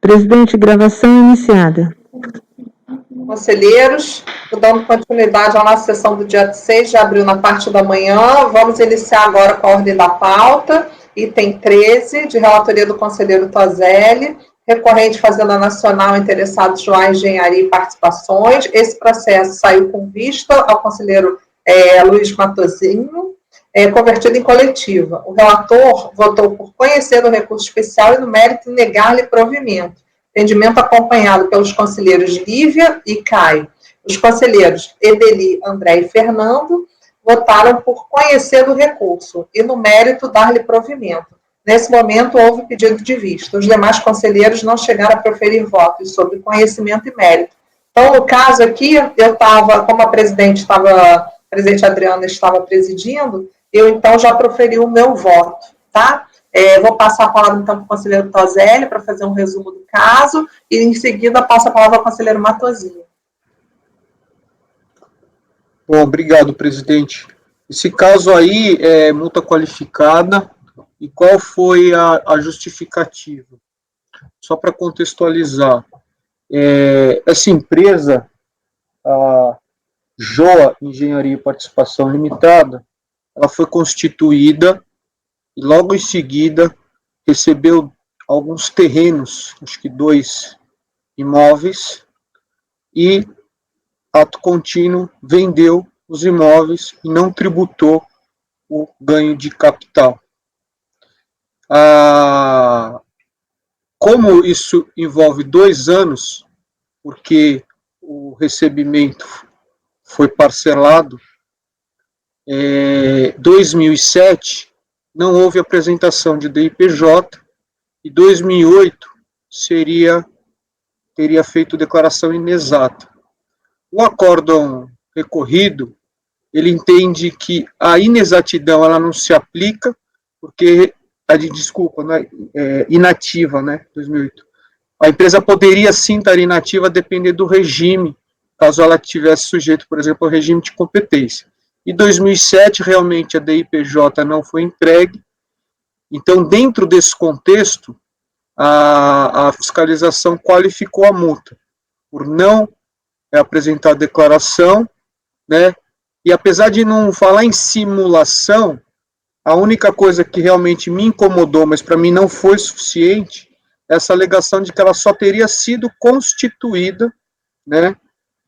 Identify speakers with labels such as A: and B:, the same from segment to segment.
A: Presidente, gravação iniciada.
B: Conselheiros, dando continuidade à nossa sessão do dia 6 de abril, na parte da manhã, vamos iniciar agora com a ordem da pauta, item 13, de relatoria do conselheiro Tozelli, recorrente Fazenda Nacional, interessados Joá Engenharia e Participações. Esse processo saiu com vista ao conselheiro Luiz Matosinho, convertido em coletiva. O relator votou por conhecer do recurso especial e no mérito negar-lhe provimento. Entendimento acompanhado pelos conselheiros Lívia e Caio. Os conselheiros Edeli, André e Fernando votaram por conhecer do recurso e no mérito dar-lhe provimento. Nesse momento, houve pedido de vista. Os demais conselheiros não chegaram a proferir votos sobre conhecimento e mérito. Então, no caso aqui, eu estava, como a presidente Adriana estava presidindo, eu então já proferi o meu voto, tá? Vou passar a palavra então para o conselheiro Tozelli para fazer um resumo do caso e em seguida passo a palavra ao conselheiro Matosinho.
C: Bom, obrigado, presidente. Esse caso aí é multa qualificada. E qual foi a justificativa? Só para contextualizar, essa empresa, a Joá Engenharia e Participação Limitada, ela foi constituída e logo em seguida recebeu alguns terrenos, acho que 2 imóveis, e, ato contínuo, vendeu os imóveis e não tributou o ganho de capital. Como isso envolve 2 anos, porque o recebimento foi parcelado, 2007 não houve apresentação de DIPJ e 2008 teria feito declaração inexata. O acórdão recorrido, ele entende que a inexatidão ela não se aplica, porque inativa, né, 2008. A empresa poderia sim estar inativa a depender do regime, caso ela tivesse sujeito, por exemplo, ao regime de competência. Em 2007, realmente, a DIPJ não foi entregue. Então, dentro desse contexto, a fiscalização qualificou a multa por não apresentar a declaração, né, e apesar de não falar em simulação, a única coisa que realmente me incomodou, mas para mim não foi suficiente, é essa alegação de que ela só teria sido constituída, né,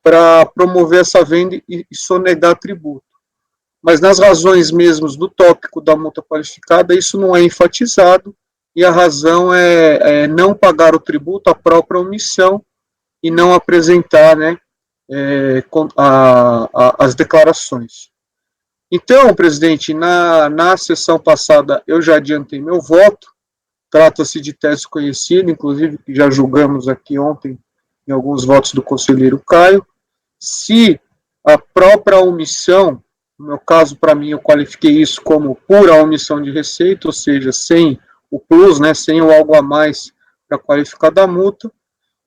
C: para promover essa venda e sonegar tributo. Mas nas razões mesmos do tópico da multa qualificada, isso não é enfatizado, e a razão é não pagar o tributo, a própria omissão, e não apresentar, né, as declarações. Então, presidente, na sessão passada eu já adiantei meu voto, trata-se de tese conhecida, inclusive que já julgamos aqui ontem em alguns votos do conselheiro Caio. Se a própria omissão, no meu caso, para mim, eu qualifiquei isso como pura omissão de receita, ou seja, sem o plus, né, sem o algo a mais para qualificar da multa,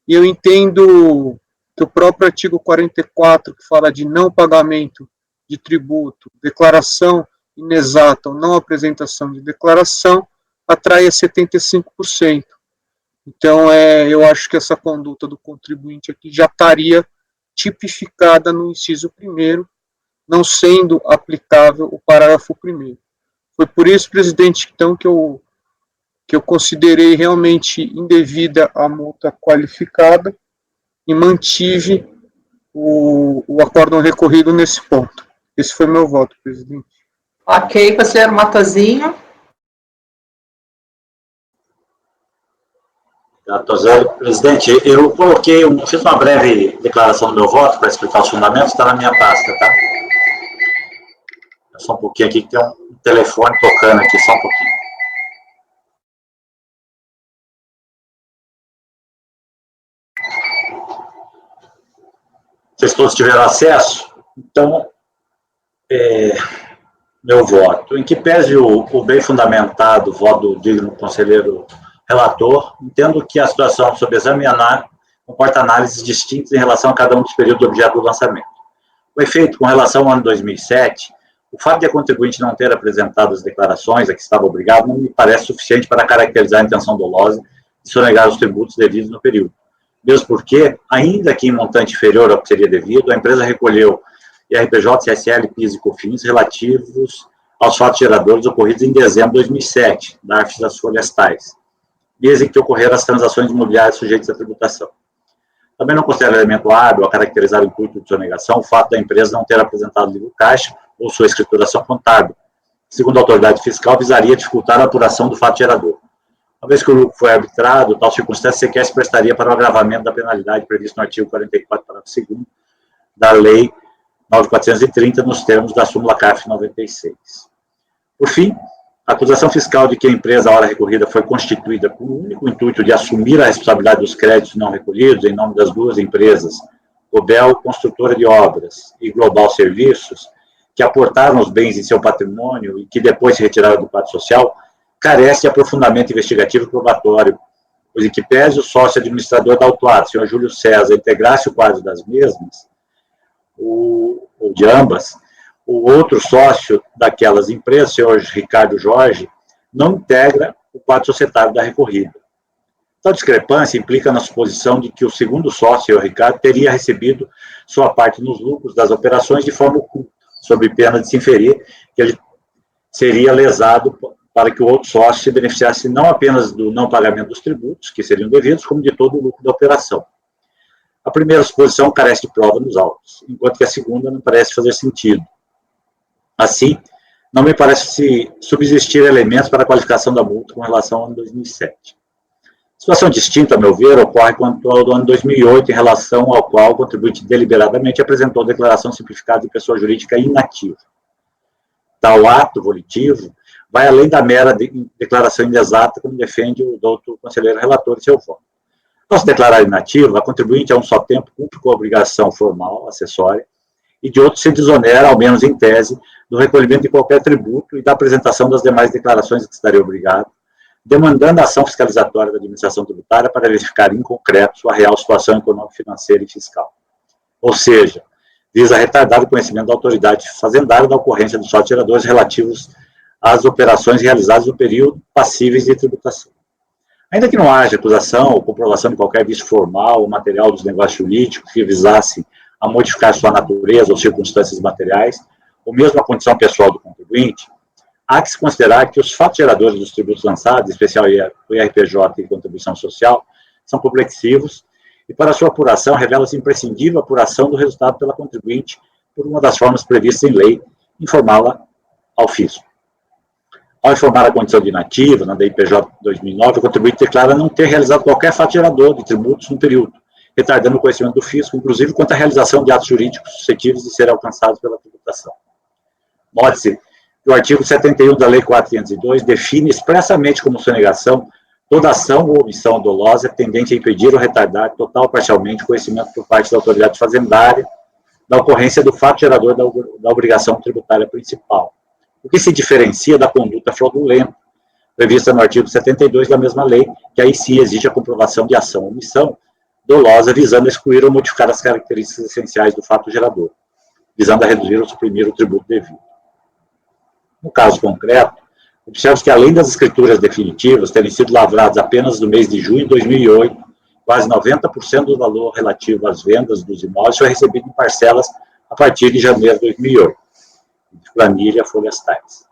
C: e eu entendo que o próprio artigo 44, que fala de não pagamento de tributo, declaração inexata ou não apresentação de declaração, atrai a 75%. Então, eu acho que essa conduta do contribuinte aqui já estaria tipificada no inciso 1º, não sendo aplicável o parágrafo 1º. Foi por isso, presidente, então, que eu considerei realmente indevida a multa qualificada e mantive o acórdão recorrido nesse ponto. Esse foi meu voto, presidente.
B: Ok, conselheiro Matosinho.
D: Presidente, eu fiz uma breve declaração do meu voto para explicar os fundamentos, está na minha pasta, tá? Só um pouquinho aqui, que tem um telefone tocando aqui, só um pouquinho. Vocês todos tiveram acesso? Então, meu voto. Em que pese o bem fundamentado voto do digno conselheiro relator, entendo que a situação sob exame comporta análises distintas em relação a cada um dos períodos objeto do lançamento. O efeito, com relação ao ano 2007, o fato de a contribuinte não ter apresentado as declarações a que estava obrigado não me parece suficiente para caracterizar a intenção dolosa de sonegar os tributos devidos no período. Mesmo porque, ainda que em montante inferior ao que seria devido, a empresa recolheu IRPJ, CSL, PIS e COFINS relativos aos fatos geradores ocorridos em dezembro de 2007, DARFs das folhas tais, mês em que ocorreram as transações imobiliárias sujeitas à tributação. Também não considera elemento hábil a caracterizar o intuito de sonegação o fato da empresa não ter apresentado livro caixa ou sua escrituração contábil, que, segundo a autoridade fiscal, visaria dificultar a apuração do fato gerador. Uma vez que o lucro foi arbitrado, tal circunstância sequer se prestaria para o agravamento da penalidade previsto no artigo 44, parágrafo 2º da Lei 9.430, nos termos da súmula CARF 96. Por fim, a acusação fiscal de que a empresa, à hora recorrida, foi constituída com o único intuito de assumir a responsabilidade dos créditos não recolhidos em nome das duas empresas, Cobel Construtora de Obras e Global Serviços, que aportaram os bens em seu patrimônio e que depois se retiraram do quadro social, carece de aprofundamento investigativo e probatório, pois em que pese o sócio administrador da autuada, senhor Júlio César, integrasse o quadro das mesmas, ou de ambas, o outro sócio daquelas empresas, senhor Ricardo Jorge, não integra o quadro societário da recorrida. Tal discrepância implica na suposição de que o segundo sócio, senhor Ricardo, teria recebido sua parte nos lucros das operações de forma oculta, sob pena de se inferir que ele seria lesado para que o outro sócio se beneficiasse não apenas do não pagamento dos tributos, que seriam devidos, como de todo o lucro da operação. A primeira suposição carece de prova nos autos, enquanto que a segunda não parece fazer sentido. Assim, não me parece subsistir elementos para a qualificação da multa com relação ao ano 2007. Situação distinta, a meu ver, ocorre quanto ao do ano 2008, em relação ao qual o contribuinte deliberadamente apresentou declaração simplificada de pessoa jurídica inativa. Tal ato volitivo vai além da mera declaração inexata, como defende o doutor conselheiro relator em seu voto. Ao se declarar inativa, a contribuinte, a um só tempo, cumpre com a obrigação formal, acessória, e de outro se desonera, ao menos em tese, do recolhimento de qualquer tributo e da apresentação das demais declarações que estaria obrigado, demandando a ação fiscalizatória da administração tributária para verificar em concreto sua real situação econômica, financeira e fiscal. Ou seja, visa retardar o conhecimento da autoridade fazendária da ocorrência dos fatos geradores relativos às operações realizadas no período passíveis de tributação. Ainda que não haja acusação ou comprovação de qualquer vício formal ou material dos negócios jurídicos que visassem a modificar sua natureza ou circunstâncias materiais, ou mesmo a condição pessoal do contribuinte, há que se considerar que os fatos geradores dos tributos lançados, em especial o IRPJ e contribuição social, são complexivos e, para sua apuração, revela-se imprescindível a apuração do resultado pela contribuinte por uma das formas previstas em lei, informá-la ao fisco. Ao informar a condição de inativa, na DIPJ 2009, o contribuinte declara não ter realizado qualquer fato gerador de tributos no período, retardando o conhecimento do fisco, inclusive quanto à realização de atos jurídicos suscetíveis de serem alcançados pela tributação. Note-se que o artigo 71 da Lei 4.502 define expressamente como sonegação toda ação ou omissão dolosa tendente a impedir ou retardar, total ou parcialmente, o conhecimento por parte da autoridade fazendária da ocorrência do fato gerador da obrigação tributária principal, o que se diferencia da conduta fraudulenta, prevista no artigo 72 da mesma lei, que aí sim exige a comprovação de ação ou omissão dolosa, visando excluir ou modificar as características essenciais do fato gerador, visando a reduzir ou suprimir o tributo devido. No caso concreto, observa-se que, além das escrituras definitivas terem sido lavradas apenas no mês de junho de 2008, quase 90% do valor relativo às vendas dos imóveis foi recebido em parcelas a partir de janeiro de 2008, de planilha folhas tais.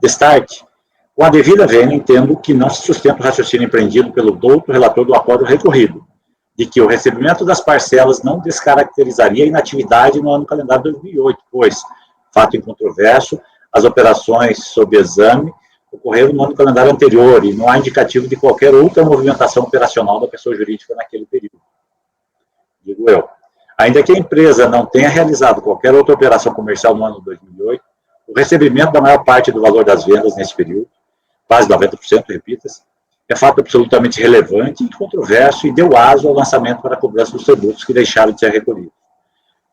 D: Destarte, com a devida vênia, entendo que não se sustenta o raciocínio empreendido pelo douto relator do acordo recorrido, de que o recebimento das parcelas não descaracterizaria a inatividade no ano calendário de 2008, pois, fato incontroverso, as operações sob exame ocorreram no ano calendário anterior e não há indicativo de qualquer outra movimentação operacional da pessoa jurídica naquele período. Digo eu. Ainda que a empresa não tenha realizado qualquer outra operação comercial no ano de 2008, o recebimento da maior parte do valor das vendas nesse período, quase 90%, repita-se, é fato absolutamente relevante e controverso e deu aso ao lançamento para a cobrança dos tributos que deixaram de ser recolhidos.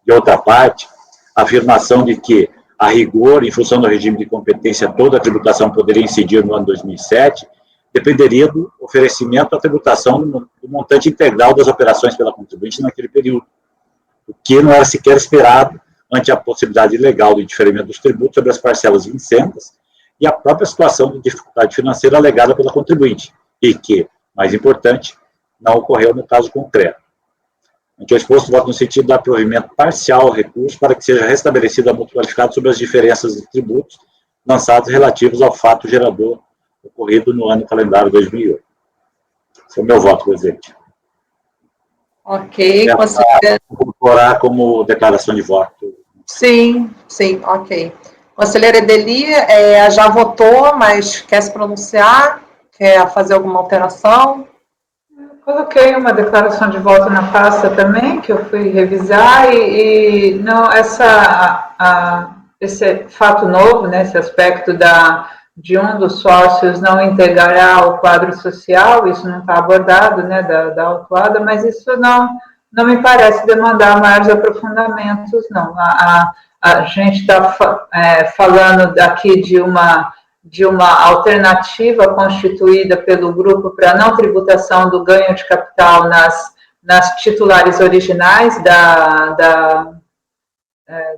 D: De outra parte, a afirmação de que, a rigor, em função do regime de competência, toda a tributação poderia incidir no ano 2007, dependeria do oferecimento à tributação do montante integral das operações pela contribuinte naquele período, o que não era sequer esperado ante a possibilidade legal do diferimento dos tributos sobre as parcelas vincendas e a própria situação de dificuldade financeira alegada pela contribuinte, e que, mais importante, não ocorreu no caso concreto. Ante o exposto, voto no sentido do provimento parcial ao recurso para que seja restabelecida a multa qualificada sobre as diferenças de tributos lançados relativos ao fato gerador ocorrido no ano calendário 2008. Esse é o meu voto, presidente.
B: Ok, conselheira.
D: Incorporar como declaração de voto.
B: Sim, ok. Conselheira Edeli, já votou, mas quer se pronunciar? Quer fazer alguma alteração?
E: Coloquei uma declaração de voto na pasta também, que eu fui revisar, e não, esse fato novo, né, esse aspecto de um dos sócios não integrará o quadro social, isso não está abordado, né, da autuada, mas isso não me parece demandar maiores aprofundamentos, não. A gente está falando aqui de uma alternativa constituída pelo grupo para não tributação do ganho de capital nas titulares originais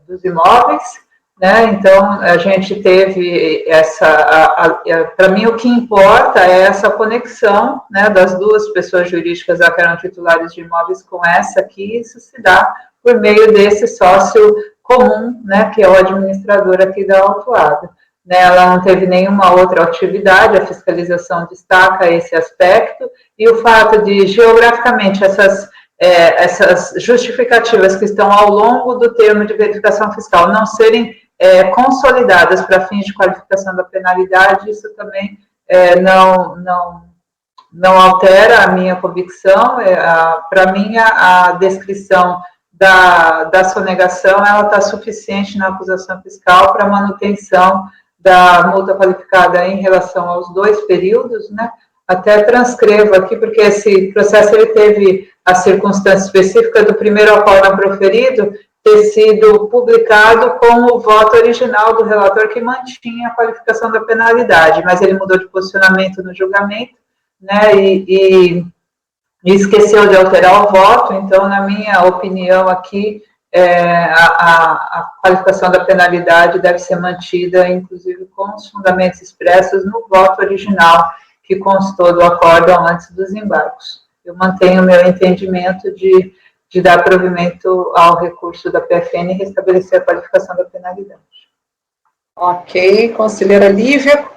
E: dos imóveis, né? Então, a gente teve para mim, o que importa é essa conexão, né, das duas pessoas jurídicas que eram titulares de imóveis com essa aqui, isso se dá por meio desse sócio comum, né, que é o administrador aqui da autuada. Ela não teve nenhuma outra atividade, a fiscalização destaca esse aspecto, e o fato de, geograficamente, essas justificativas que estão ao longo do termo de verificação fiscal não serem consolidadas para fins de qualificação da penalidade, isso também não altera a minha convicção. Para mim, a descrição da sonegação está suficiente na acusação fiscal para manutenção da multa qualificada em relação aos dois períodos, né? Até transcrevo aqui, porque esse processo ele teve a circunstância específica do primeiro acórdão proferido ter sido publicado com o voto original do relator que mantinha a qualificação da penalidade, mas ele mudou de posicionamento no julgamento, né? E esqueceu de alterar o voto. Então, na minha opinião aqui, a qualificação da penalidade deve ser mantida, inclusive com os fundamentos expressos no voto original que constou do acórdão antes dos embargos. Eu mantenho o meu entendimento de dar provimento ao recurso da PFN e restabelecer a qualificação da penalidade.
B: Ok, conselheira Lívia.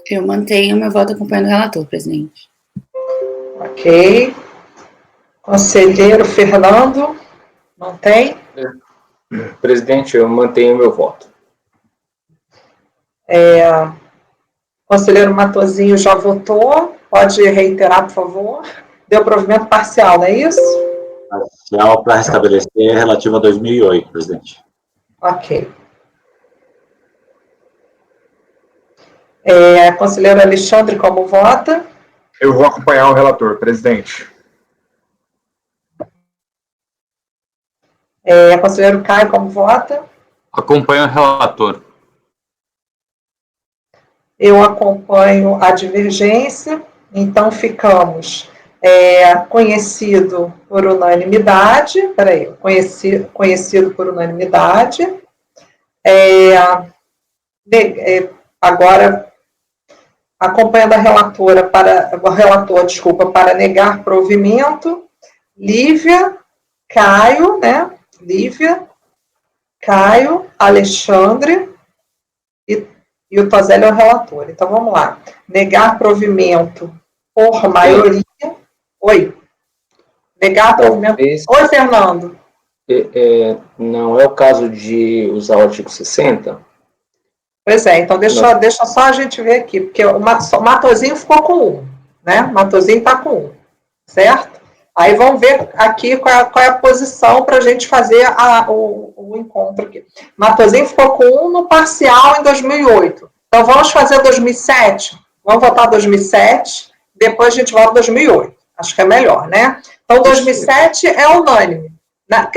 F: Eu mantenho meu voto acompanhando o relator, presidente.
B: Ok. Conselheiro Fernando. Mantém?
G: Presidente, eu mantenho meu voto.
B: Conselheiro Matosinho já votou. Pode reiterar, por favor. Deu provimento parcial, não é isso?
D: Parcial para restabelecer relativo a 2008, presidente.
B: Ok. Conselheiro Alexandre, como vota?
G: Eu vou acompanhar o relator, presidente.
B: Conselheiro Caio, como vota?
H: Acompanho o relator.
B: Eu acompanho a divergência, então ficamos conhecido por unanimidade, conhecido por unanimidade. Agora, acompanhando o relator, para negar provimento, Lívia, Caio, né? Lívia, Caio, Alexandre e o Tozelli é o relator. Então, vamos lá. Negar provimento por maioria. Oi. Negar provimento. Oi, Fernando.
G: Não é o caso de usar o artigo 60?
B: Pois então deixa só a gente ver aqui, porque o Matosinho ficou com 1, né? Matosinho está com 1, certo? Aí vamos ver aqui qual é a posição para a gente fazer o encontro aqui. Matosinho ficou com 1 no parcial em 2008. Então, vamos fazer 2007? Vamos votar 2007, depois a gente volta 2008. Acho que é melhor, né? Então, 2007 é unânime.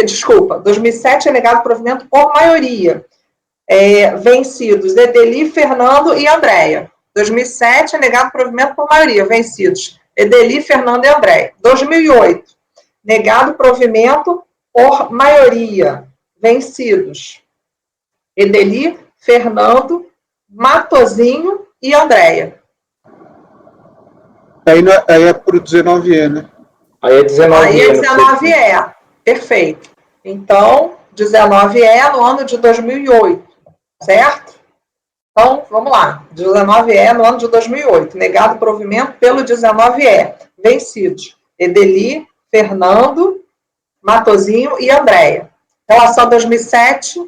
B: Desculpa, 2007 é negado provimento por maioria. Vencidos, Edeli, Fernando e Andréia. 2007 é negado provimento por maioria. Vencidos, Edeli, Fernando e Andréia. 2008, negado provimento por maioria. Vencidos, Edeli, Fernando, Matosinho e Andréia.
C: Aí é para o 19E, né?
G: Aí é 19E.
B: Aí é 19E, perfeito. Então, 19E no ano de 2008, certo? Então, vamos lá. 19E no ano de 2008. Negado provimento pelo 19E. Vencidos. Edeli, Fernando, Matozinho e Andréia. Relação 2007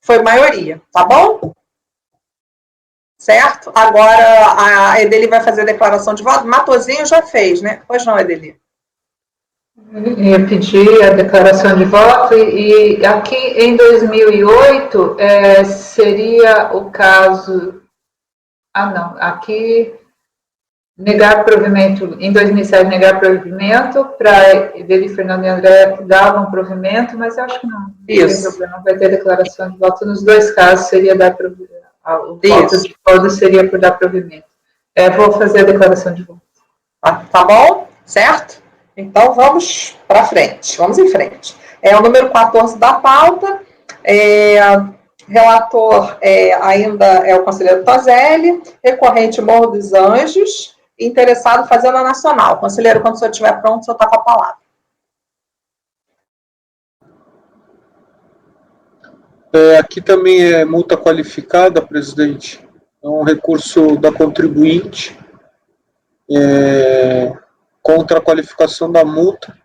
B: foi maioria, tá bom? Certo? Agora a Edeli vai fazer a declaração de voto. Matozinho já fez, né? Pois não, Edeli?
E: Eu pedi a declaração de voto e aqui em 2008 seria o caso... não, aqui negar provimento, em 2007 negar provimento, para Edeli, Fernando e André davam provimento, mas eu acho que não tem problema, vai ter declaração de voto nos dois casos, seria dar provimento, o voto de todos seria por dar provimento. Vou fazer a declaração de voto.
B: Tá bom? Certo? Então, vamos para frente, vamos em frente. O número 14 da pauta, relator ainda é o conselheiro Tozelli, recorrente Morro dos Anjos, interessado Fazenda Nacional. Conselheiro, quando o senhor estiver pronto, o senhor está com a palavra.
C: Aqui também é multa qualificada, presidente. É um recurso da contribuinte contra a qualificação da multa.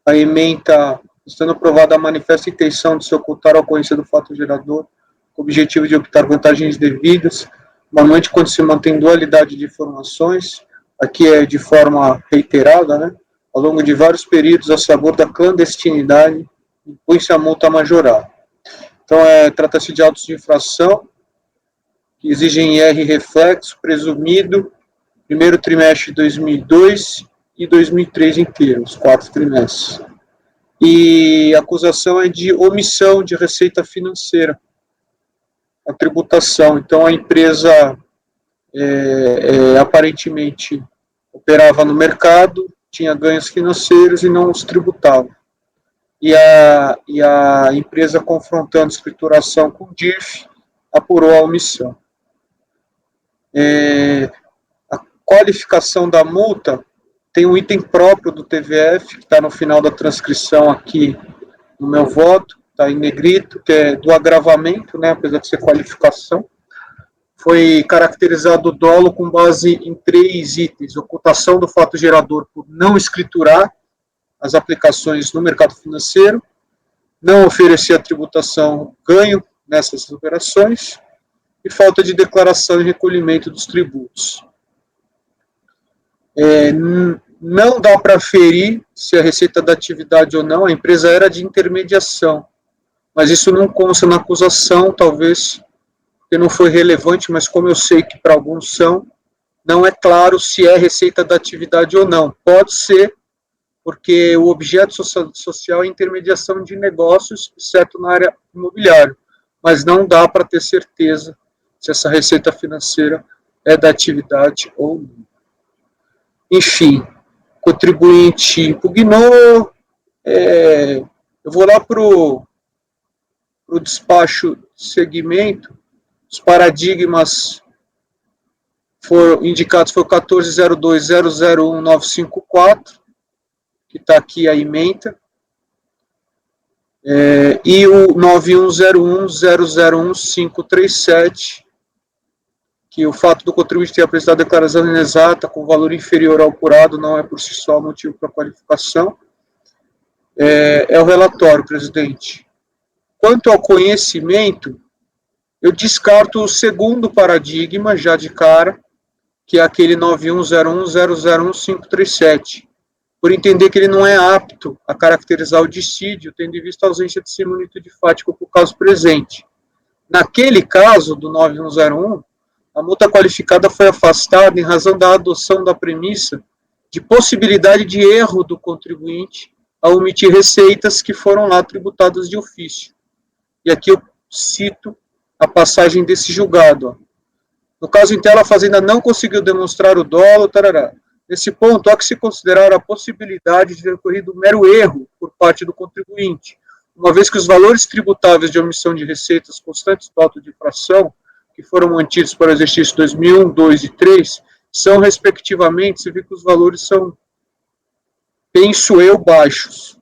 C: A ementa, estando aprovada a manifesta intenção de se ocultar a ocorrência do fato gerador, com o objetivo de obter vantagens devidas, normalmente quando se mantém dualidade de informações, aqui é de forma reiterada, né, ao longo de vários períodos, a sabor da clandestinidade, impõe-se a multa majorada. Então, trata-se de autos de infração, que exigem IR reflexo, presumido, primeiro trimestre de 2002 e 2003 inteiro, os 4 trimestres. E a acusação é de omissão de receita financeira, a tributação. Então, a empresa aparentemente operava no mercado, tinha ganhos financeiros e não os tributava. E a empresa, confrontando escrituração com o DIRF, apurou a omissão. A qualificação da multa tem um item próprio do TVF, que está no final da transcrição aqui no meu voto, está em negrito, que é do agravamento, né, apesar de ser qualificação. Foi caracterizado o dolo com base em 3 itens: ocultação do fato gerador por não escriturar as aplicações no mercado financeiro, não oferecer a tributação ganho nessas operações e falta de declaração e recolhimento dos tributos. Não dá para aferir se a receita da atividade ou não, a empresa era de intermediação, mas isso não consta na acusação, talvez porque não foi relevante, mas como eu sei que para alguns são, não é claro se é receita da atividade ou não. Pode ser, porque o objeto social é intermediação de negócios, exceto na área imobiliária, mas não dá para ter certeza se essa receita financeira é da atividade ou não. Enfim, contribuinte impugnou, eu vou lá para o despacho de segmento, os paradigmas foram indicados, foi o 14.02.001.954, que está aqui a ementa, e o 9101.001.537, que o fato do contribuinte ter apresentado declaração inexata com valor inferior ao apurado não é por si só motivo para qualificação. É o relatório, presidente. Quanto ao conhecimento, eu descarto o segundo paradigma, já de cara, que é aquele 9101.001.537, por entender que ele não é apto a caracterizar o dissídio, tendo em vista a ausência de similitude fática com o caso presente. Naquele caso, do 9101, a multa qualificada foi afastada em razão da adoção da premissa de possibilidade de erro do contribuinte ao omitir receitas que foram lá tributadas de ofício. E aqui eu cito a passagem desse julgado. Ó. No caso em tela, a Fazenda não conseguiu demonstrar o dolo, tarará. Nesse ponto, há que se considerar a possibilidade de ter ocorrido um mero erro por parte do contribuinte, uma vez que os valores tributáveis de omissão de receitas constantes do auto de infração, que foram mantidos para o exercício 2001, 2 e 3, são, respectivamente, você vê que os valores são, penso eu, baixos.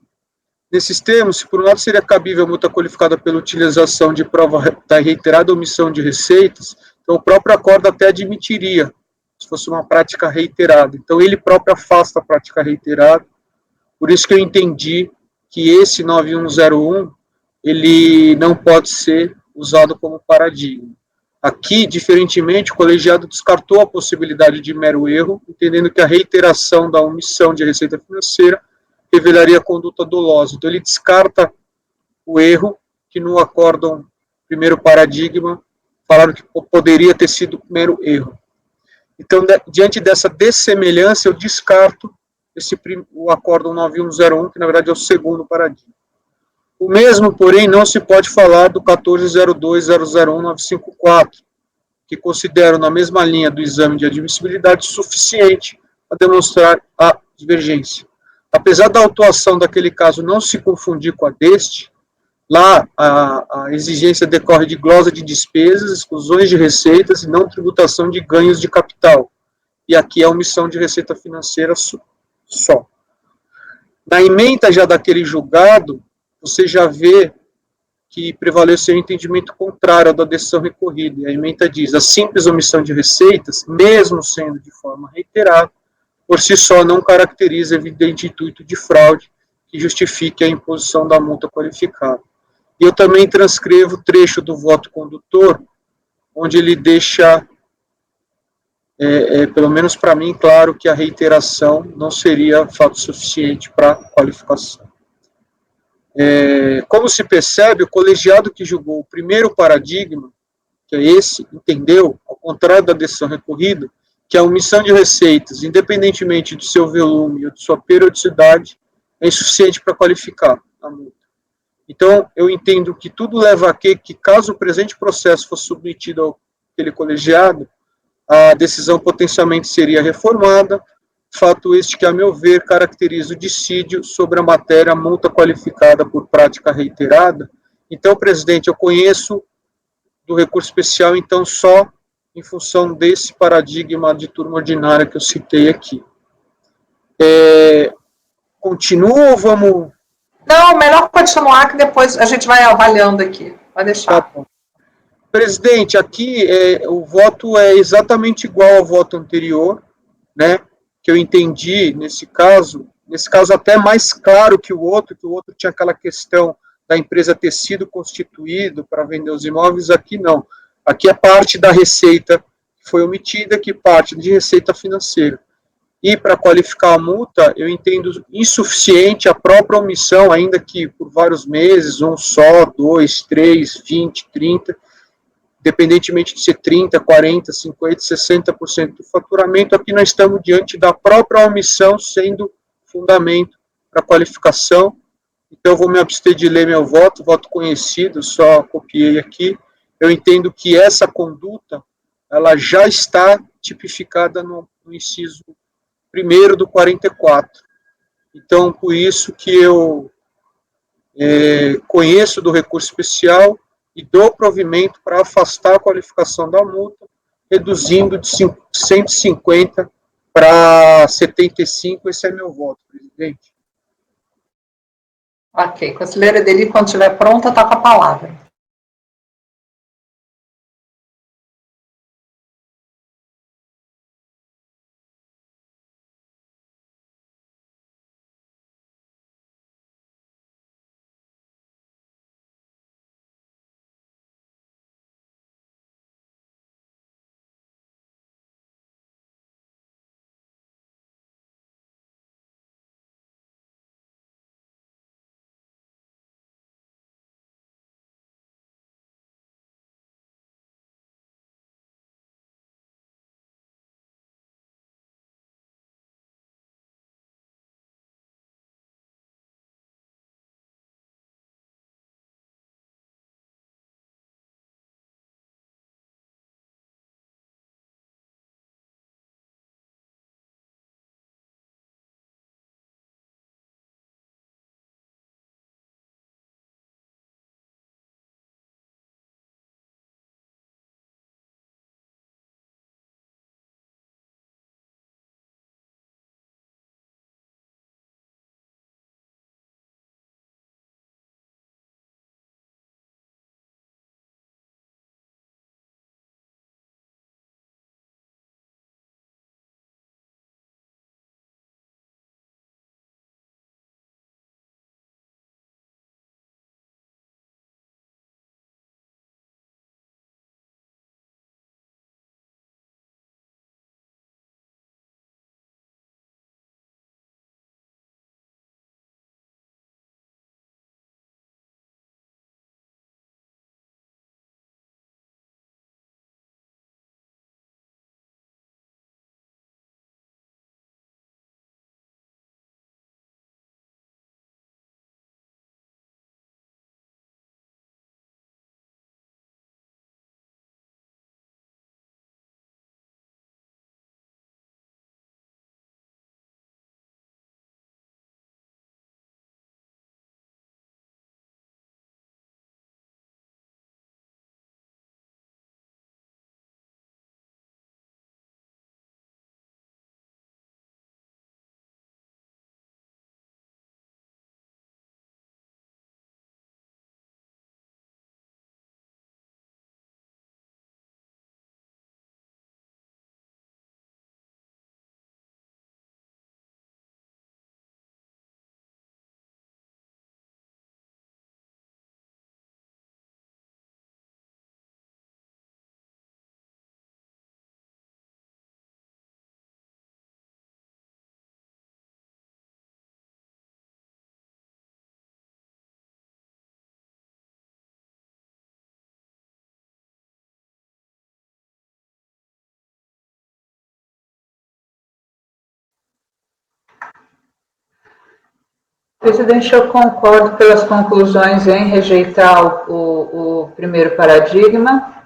C: Nesses termos, se por um lado seria cabível a multa qualificada pela utilização de prova da reiterada omissão de receitas, então o próprio acordo até admitiria, se fosse uma prática reiterada. Então ele próprio afasta a prática reiterada, por isso que eu entendi que esse 9101, ele não pode ser usado como paradigma. Aqui, diferentemente, o colegiado descartou a possibilidade de mero erro, entendendo que a reiteração da omissão de receita financeira revelaria conduta dolosa. Então, ele descarta o erro, que no acórdão primeiro paradigma, falaram que poderia ter sido mero erro. Então, diante dessa dessemelhança, eu descarto o acórdão 9101, que na verdade é o segundo paradigma. O mesmo, porém, não se pode falar do 14.02.001.954, que considero na mesma linha do exame de admissibilidade suficiente a demonstrar a divergência. Apesar da autuação daquele caso não se confundir com a deste, lá a exigência decorre de glosa de despesas, exclusões de receitas e não tributação de ganhos de capital. E aqui é a omissão de receita financeira só. Na ementa já daquele julgado, você já vê que prevaleceu o entendimento contrário ao da decisão recorrida. E a ementa diz: a simples omissão de receitas, mesmo sendo de forma reiterada, por si só não caracteriza evidente intuito de fraude que justifique a imposição da multa qualificada. E eu também transcrevo o trecho do voto condutor, onde ele deixa, pelo menos para mim, claro que a reiteração não seria fato suficiente para qualificação. Como se percebe, o colegiado que julgou o primeiro paradigma, que é esse, entendeu, ao contrário da decisão recorrida, que a omissão de receitas, independentemente do seu volume ou de sua periodicidade, é insuficiente para qualificar a multa. Então, eu entendo que tudo leva a que caso o presente processo fosse submetido àquele colegiado, a decisão potencialmente seria reformada, fato este que, a meu ver, caracteriza o dissídio sobre a matéria multa qualificada por prática reiterada. Então, presidente, eu conheço do recurso especial, então, só em função desse paradigma de turma ordinária que eu citei aqui. Continua ou vamos...
B: Não, melhor continuar, que depois a gente vai avaliando aqui. Vai deixar.
C: Tá bom. Presidente, aqui o voto é exatamente igual ao voto anterior, né, que eu entendi nesse caso até mais claro que o outro tinha aquela questão da empresa ter sido constituído para vender os imóveis, aqui não. Aqui é parte da receita que foi omitida, que parte de receita financeira. E para qualificar a multa, eu entendo insuficiente a própria omissão, ainda que por vários meses, um só, 2, 3, 20, 30, independentemente de ser 30, 40, 50, 60% do faturamento, aqui nós estamos diante da própria omissão sendo fundamento para qualificação. Então, eu vou me abster de ler meu voto conhecido, só copiei aqui. Eu entendo que essa conduta, ela já está tipificada no inciso 1º do 44. Então, por isso que eu conheço do recurso especial e dou provimento para afastar a qualificação da multa, reduzindo de 150 para 75. Esse é meu voto, presidente.
B: Ok. Conselheira Edeli, quando estiver pronta, está com a palavra.
E: Presidente, eu concordo pelas conclusões em rejeitar o primeiro paradigma.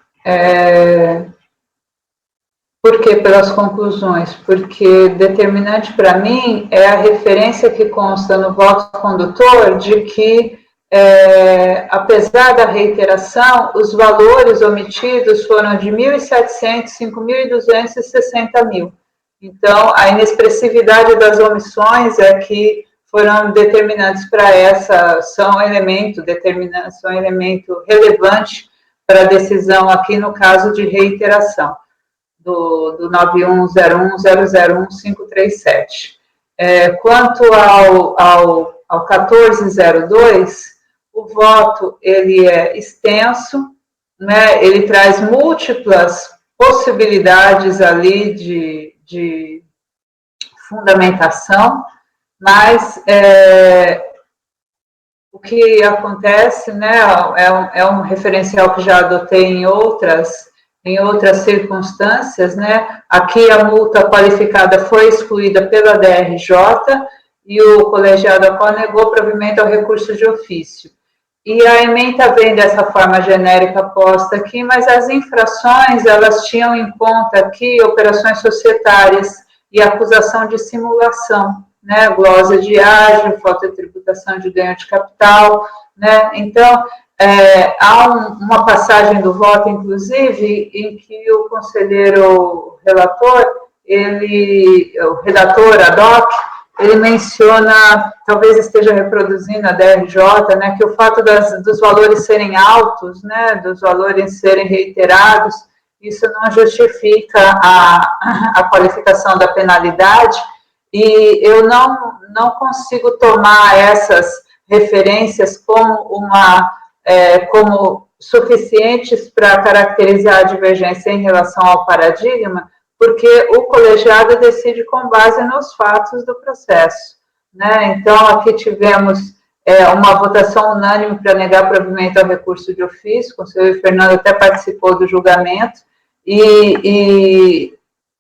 E: Por que pelas conclusões? Porque determinante para mim é a referência que consta no voto condutor de que, apesar da reiteração, os valores omitidos foram de 1.700, 5.200 e 60.000. Então, a inexpressividade das omissões é que foram determinantes para essa, são elemento relevante para a decisão aqui no caso de reiteração do 9101001537. Quanto ao 1402, o voto ele é extenso, né, ele traz múltiplas possibilidades ali de fundamentação, mas o que acontece, né, é um referencial que já adotei em outras circunstâncias, né, aqui a multa qualificada foi excluída pela DRJ e o colegiado negou provimento ao recurso de ofício. E a ementa vem dessa forma genérica posta aqui, mas as infrações, elas tinham em conta aqui operações societárias e acusação de simulação, né, glosa de ágio, falta de tributação de ganho de capital, né, então, há uma passagem do voto, inclusive, em que o conselheiro relator, o redator ad hoc, ele menciona, talvez esteja reproduzindo a DRJ, né, que o fato dos valores serem altos, né, dos valores serem reiterados, isso não justifica a qualificação da penalidade, e eu não consigo tomar essas referências como suficientes para caracterizar a divergência em relação ao paradigma, porque o colegiado decide com base nos fatos do processo, né? Então, aqui tivemos uma votação unânime para negar provimento ao recurso de ofício, o conselheiro Fernando até participou do julgamento, e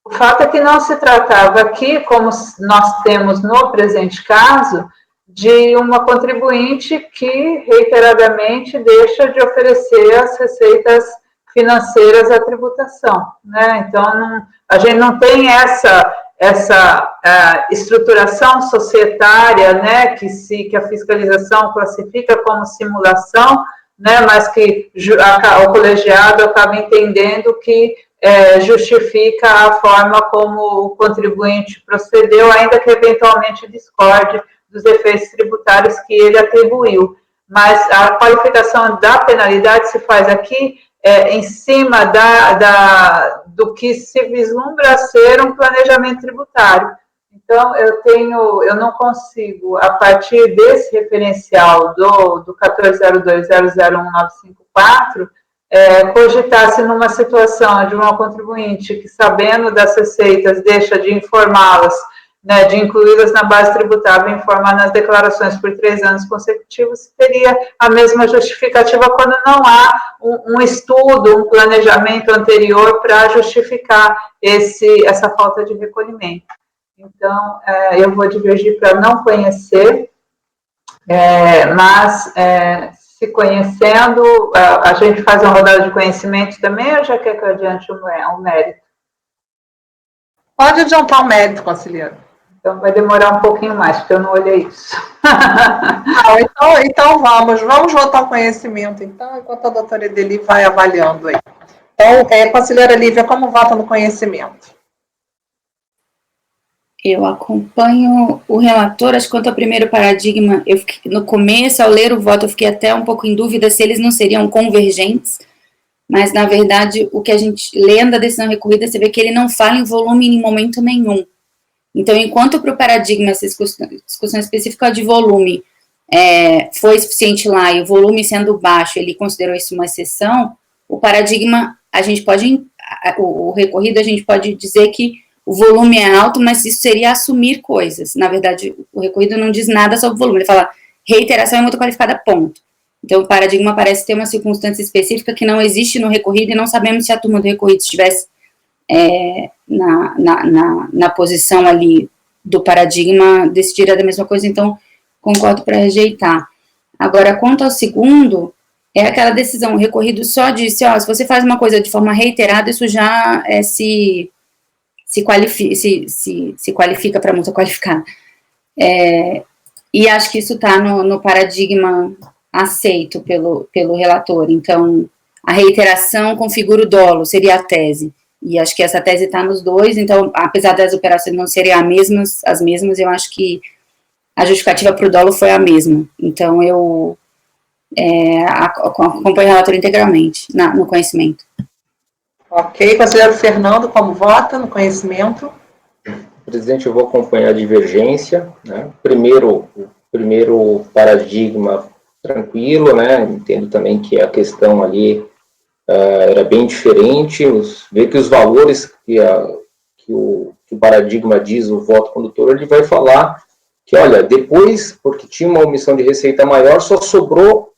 E: o fato é que não se tratava aqui, como nós temos no presente caso, de uma contribuinte que reiteradamente deixa de oferecer as receitas financeiras à tributação, né? Então, a gente não tem essa estruturação societária, né, que a fiscalização classifica como simulação, né, mas que o colegiado acaba entendendo que justifica a forma como o contribuinte procedeu, ainda que eventualmente discorde dos efeitos tributários que ele atribuiu. Mas a qualificação da penalidade se faz aqui em cima do que se vislumbra ser um planejamento tributário. Então, eu não consigo, a partir desse referencial do 1402001954, cogitar-se numa situação de uma contribuinte que, sabendo das receitas, deixa de informá-las, né, de incluí-las na base tributável e informar nas declarações por 3 anos consecutivos, teria a mesma justificativa quando não há um estudo, um planejamento anterior para justificar essa falta de recolhimento. Então, eu vou divergir para não conhecer, mas se conhecendo, a gente faz uma rodada de conhecimento também, ou já quer que eu adiante o mérito?
B: Pode adiantar o mérito, conselheiro.
E: Então, vai demorar um pouquinho mais, porque eu não olhei isso.
B: Então vamos votar o conhecimento, então, enquanto a doutora Edeli vai avaliando aí. Então, conselheira Lívia, como vota no conhecimento?
F: Eu acompanho o relator, acho que quanto ao primeiro paradigma, no começo, ao ler o voto, eu fiquei até um pouco em dúvida se eles não seriam convergentes, mas, na verdade, o que a gente, lendo a decisão recorrida, você vê que ele não fala em volume em momento nenhum. Então, enquanto para o paradigma, essa discussão específica de volume foi suficiente lá, e o volume sendo baixo, ele considerou isso uma exceção, o paradigma, o recorrido, a gente pode dizer que o volume é alto, mas isso seria assumir coisas. Na verdade, o recorrido não diz nada sobre o volume, ele fala reiteração é multa qualificada, ponto. Então, o paradigma parece ter uma circunstância específica que não existe no recorrido e não sabemos se a turma do recorrido estivesse na posição ali do paradigma decidir da mesma coisa. Então, concordo para rejeitar. Agora, quanto ao segundo, é aquela decisão, o recorrido só disse, ó, se você faz uma coisa de forma reiterada, isso já se qualifica para multa qualificada. E acho que isso está no paradigma aceito pelo relator. Então, a reiteração configura o dolo, seria a tese. E acho que essa tese está nos dois, então, apesar das operações não serem as mesmas, eu acho que a justificativa para o dolo foi a mesma. Então, eu acompanho o relator integralmente no conhecimento.
B: Ok. Conselheiro Fernando, como vota no conhecimento?
G: Presidente, eu vou acompanhar a divergência, né? O primeiro paradigma tranquilo, né? Entendo também que a questão ali era bem diferente, vê que os valores que o paradigma diz, o voto condutor, ele vai falar que, olha, depois, porque tinha uma omissão de receita maior, só sobrou,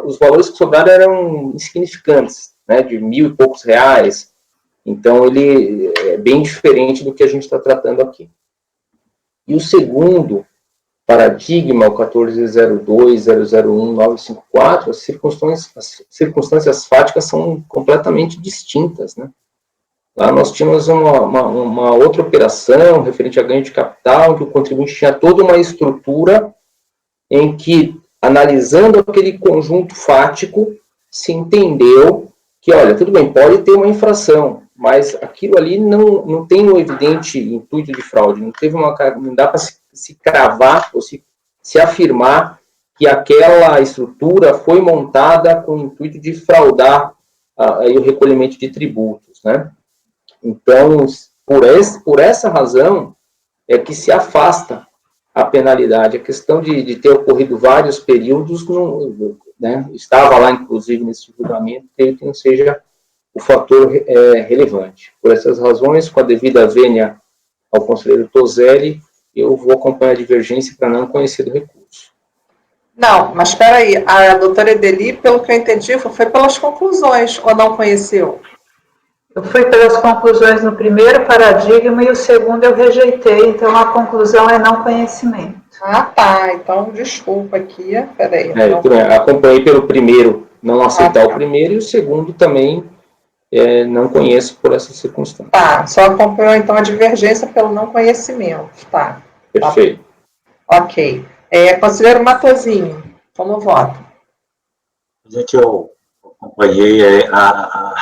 G: os valores que sobraram eram insignificantes, né? De R$1.000 e poucos. Então, ele é bem diferente do que a gente está tratando aqui. E o segundo paradigma, o 1402.001.954, as circunstâncias fáticas são completamente distintas, né? Lá nós tínhamos uma outra operação referente a ganho de capital, que o contribuinte tinha toda uma estrutura em que, analisando aquele conjunto fático, se entendeu que, olha, tudo bem, pode ter uma infração, mas aquilo ali não tem um evidente intuito de fraude, não dá para se cravar ou se afirmar que aquela estrutura foi montada com o intuito de fraudar o recolhimento de tributos, né? Então, por essa razão, é que se afasta a penalidade. A questão de ter ocorrido vários períodos, né, estava lá, inclusive, nesse julgamento, creio que não seja o fator relevante. Por essas razões, com a devida vênia ao conselheiro Toselli, eu vou acompanhar a divergência para não conhecer do recurso.
B: Não, mas espera aí, a doutora Edeli, pelo que eu entendi, foi pelas conclusões, ou não conheceu?
E: Eu fui pelas conclusões no primeiro paradigma e o segundo eu rejeitei, então a conclusão é não conhecimento.
B: Ah, tá, então desculpa aqui, peraí.
G: Eu acompanhei pelo primeiro, não aceitar o primeiro, e o segundo também não conheço por essa circunstância.
B: Tá, só acompanhou então a divergência pelo não conhecimento, tá.
G: Perfeito.
B: Ok. Conselheiro Matosinho, como vota?
D: Gente, eu acompanhei a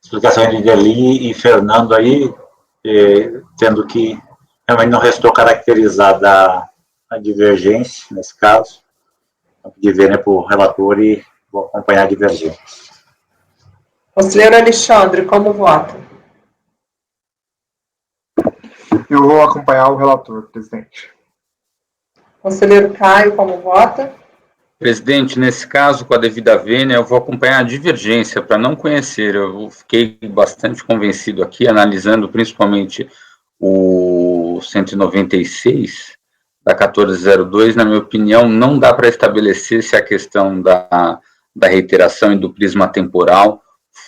D: explicação de Deli e Fernando aí, tendo que realmente não restou caracterizada a divergência, nesse caso. Vou pedir vênia para o relator e vou acompanhar a divergência.
B: Conselheiro Alexandre, como vota?
I: Eu vou acompanhar o relator, presidente.
B: Conselheiro Caio, como vota?
H: Presidente, nesse caso, com a devida vênia, eu vou acompanhar a divergência para não conhecer. Eu fiquei bastante convencido aqui, analisando principalmente o 196 da 1402. Na minha opinião, não dá para estabelecer se a questão da reiteração e do prisma temporal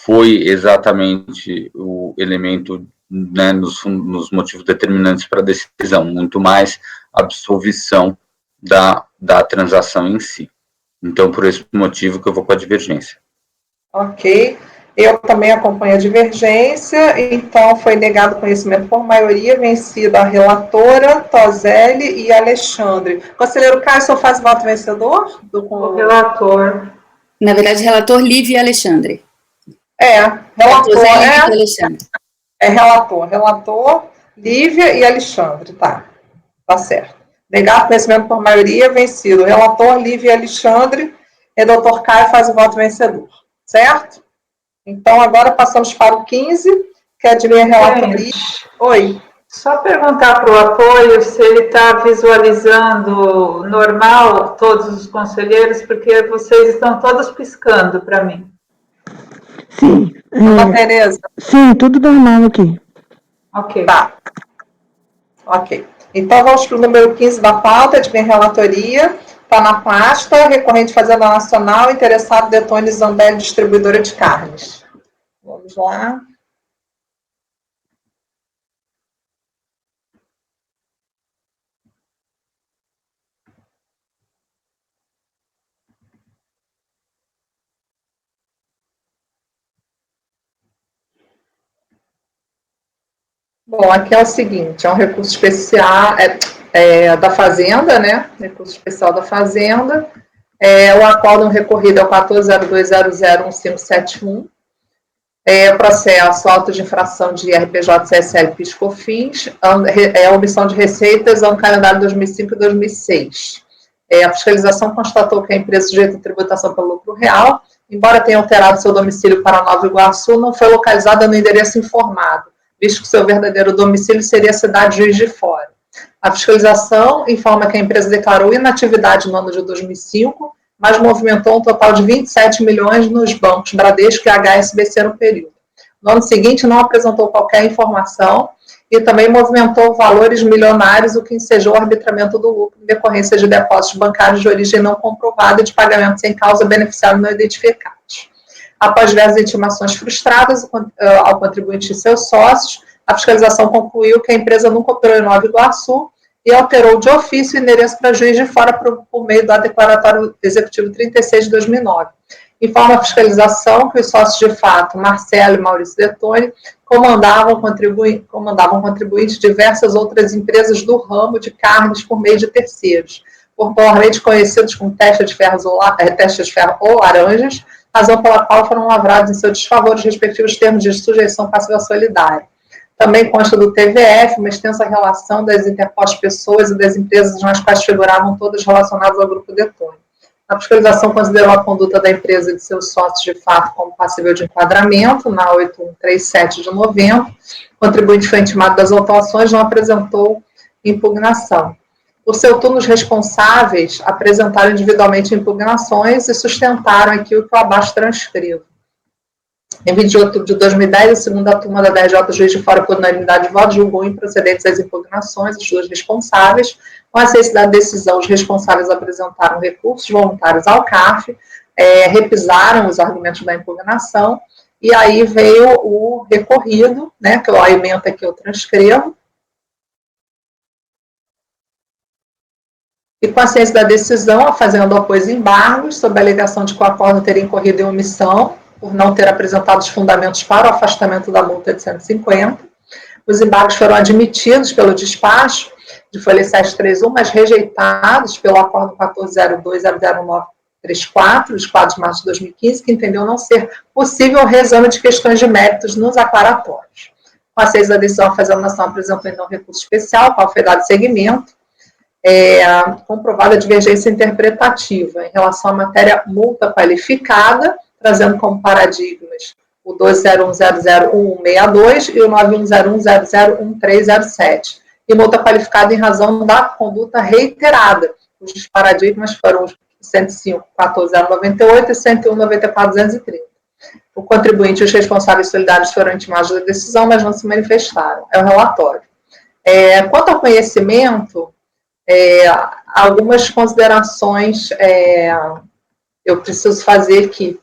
H: foi exatamente o elemento, né, nos motivos determinantes para a decisão, muito mais a absolvição da transação em si. Então, por esse motivo que eu vou com a divergência.
B: Ok. Eu também acompanho a divergência, então foi negado conhecimento por maioria, vencida a relatora, Toselli e Alexandre. Conselheiro Caio, o senhor faz voto vencedor?
E: O relator.
F: Na verdade, relator Lívia e Alexandre.
B: Relator,
F: Lívia e Alexandre.
B: Relator, Lívia e Alexandre, tá certo. Negado conhecimento por maioria, vencido. Relator, Lívia e Alexandre, e doutor Caio faz o voto vencedor, certo? Então, agora passamos para o 15, que é de minha relatoria. Oi.
E: Só perguntar para o apoio se ele está visualizando normal todos os conselheiros, porque vocês estão todos piscando para mim.
A: Sim.
B: Tereza?
A: Sim, tudo normal aqui.
E: Ok.
B: Tá. Ok. Então, vamos para o número 15 da pauta, de minha relatoria. Está na pasta, recorrente Fazenda Nacional, interessado Detone Zambelli, distribuidora de carnes. Vamos lá. Bom, aqui é o seguinte, é um recurso especial da Fazenda, né? Recurso especial da Fazenda. O acórdão recorrido é o 14.02.001571. Processo auto de infração de IRPJ, CSL, PIS, COFINS, omissão de receitas, ano calendário 2005 e 2006. A fiscalização constatou que a empresa sujeita a tributação pelo lucro real, embora tenha alterado seu domicílio para Nova Iguaçu, não foi localizada no endereço informado, visto que seu verdadeiro domicílio seria a cidade de Juiz de Fora. A fiscalização informa que a empresa declarou inatividade no ano de 2005, mas movimentou um total de 27 milhões nos bancos Bradesco e HSBC no período. No ano seguinte, não apresentou qualquer informação e também movimentou valores milionários, o que ensejou o arbitramento do lucro em decorrência de depósitos bancários de origem não comprovada e de pagamentos sem causa beneficiário não identificados. Após diversas intimações frustradas ao contribuinte e seus sócios, a fiscalização concluiu que a empresa nunca operou em Nova Iguaçu e alterou de ofício o endereço para Juiz de Fora por meio do declaratório executivo 36 de 2009. Informa a fiscalização que os sócios de fato, Marcelo e Maurício Detoni, comandavam contribuintes de diversas outras empresas do ramo de carnes por meio de terceiros, popularmente conhecidos como testes de ferro ou laranjas, razão pela qual foram lavrados em seu desfavor os respectivos termos de sujeição passiva solidária. Também consta do TVF uma extensa relação das interpostas pessoas e das empresas nas quais figuravam todas relacionadas ao grupo Detoni. A fiscalização considerou a conduta da empresa e de seus sócios de fato como passível de enquadramento, na 8137 de novembro. O contribuinte foi intimado das autuações, não apresentou impugnação. Por seu turno, os responsáveis apresentaram individualmente impugnações e sustentaram aquilo que eu abaixo transcrevo. Em 20 de outubro de 2010, a segunda turma da DRJ Juiz de Fora, por unanimidade de voto, julgou improcedentes as impugnações dos dois responsáveis. Com a ciência da decisão, os responsáveis apresentaram recursos voluntários ao CAF, repisaram os argumentos da impugnação, e aí veio o recorrido, né, que eu aumento aqui, eu transcrevo. E com a ciência da decisão, a Fazenda opôs embargos, sob a alegação de que o acordo teria incorrido em omissão, por não ter apresentado os fundamentos para o afastamento da multa de 150. Os embargos foram admitidos pelo despacho de folha 731, mas rejeitados pelo acordo 14.02.00934, de 4 de março de 2015, que entendeu não ser possível o reexame de questões de méritos nos aclaratórios. Com a ciência da decisão, a Fazenda Nacional apresentou então recurso especial, qual foi dado seguimento, comprovada a divergência interpretativa em relação à matéria multa qualificada, trazendo como paradigmas o 201001162 e o 9101001307, e multa qualificada em razão da conduta reiterada. Os paradigmas foram os 105.14.098 e 101.94.230. O contribuinte e os responsáveis solidários foram intimados da decisão, mas não se manifestaram. É o relatório. Quanto ao conhecimento, algumas considerações eu preciso fazer aqui.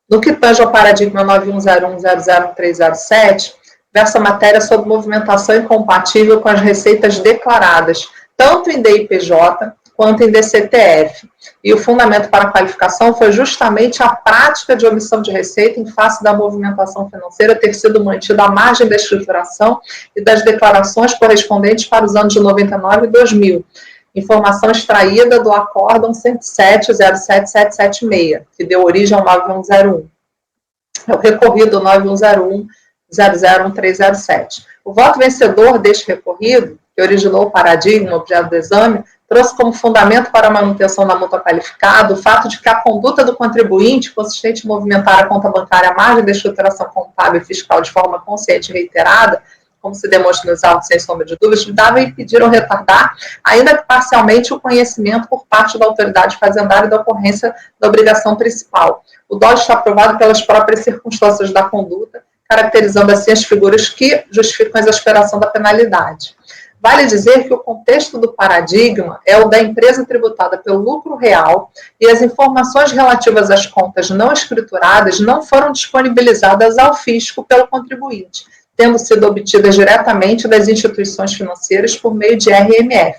B: No que tange ao paradigma 9101001307, versa matéria sobre movimentação incompatível com as receitas declaradas, tanto em DIPJ quanto em DCTF. E o fundamento para a qualificação foi justamente a prática de omissão de receita em face da movimentação financeira ter sido mantida à margem da escrituração e das declarações correspondentes para os anos de 99 e 2000. Informação extraída do acórdão 107.07776, que deu origem ao 9101. É o recorrido 9101.001.307. O voto vencedor deste recorrido, que originou o paradigma, objeto do exame, trouxe como fundamento para a manutenção da multa qualificada o fato de que a conduta do contribuinte, consistente em movimentar a conta bancária à margem da estruturação contábil e fiscal de forma consciente e reiterada, como se demonstra nos autos sem sombra de dúvidas, dava a impedir ou retardar, ainda que parcialmente, o conhecimento por parte da autoridade fazendária da ocorrência da obrigação principal. O dolo está aprovado pelas próprias circunstâncias da conduta, caracterizando assim as figuras que justificam a exasperação da penalidade. Vale dizer que o contexto do paradigma é o da empresa tributada pelo lucro real e as informações relativas às contas não escrituradas não foram disponibilizadas ao fisco pelo contribuinte, tendo sido obtidas diretamente das instituições financeiras por meio de RMF.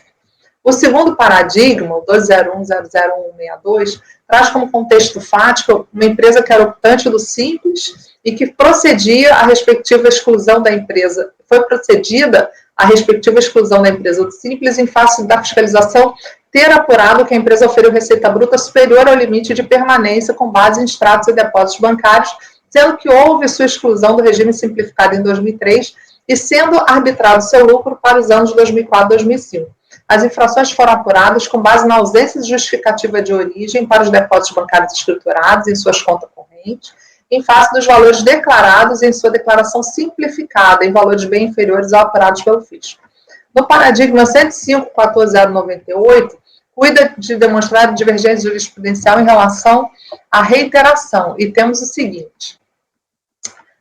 B: O segundo paradigma, o 201.001.62, traz como contexto fático uma empresa que era optante do simples e que procedia a respectiva exclusão da empresa, foi procedida a respectiva exclusão da empresa do Simples em face da fiscalização ter apurado que a empresa oferiu receita bruta superior ao limite de permanência com base em extratos e depósitos bancários, sendo que houve sua exclusão do regime simplificado em 2003 e sendo arbitrado seu lucro para os anos 2004 e 2005. As infrações foram apuradas com base na ausência de justificativa de origem para os depósitos bancários escriturados em suas contas correntes, em face dos valores declarados em sua declaração simplificada, em valores bem inferiores ao apurados pelo fisco. No paradigma 105.14.098, cuida de demonstrar divergência jurisprudencial em relação à reiteração, e temos o seguinte.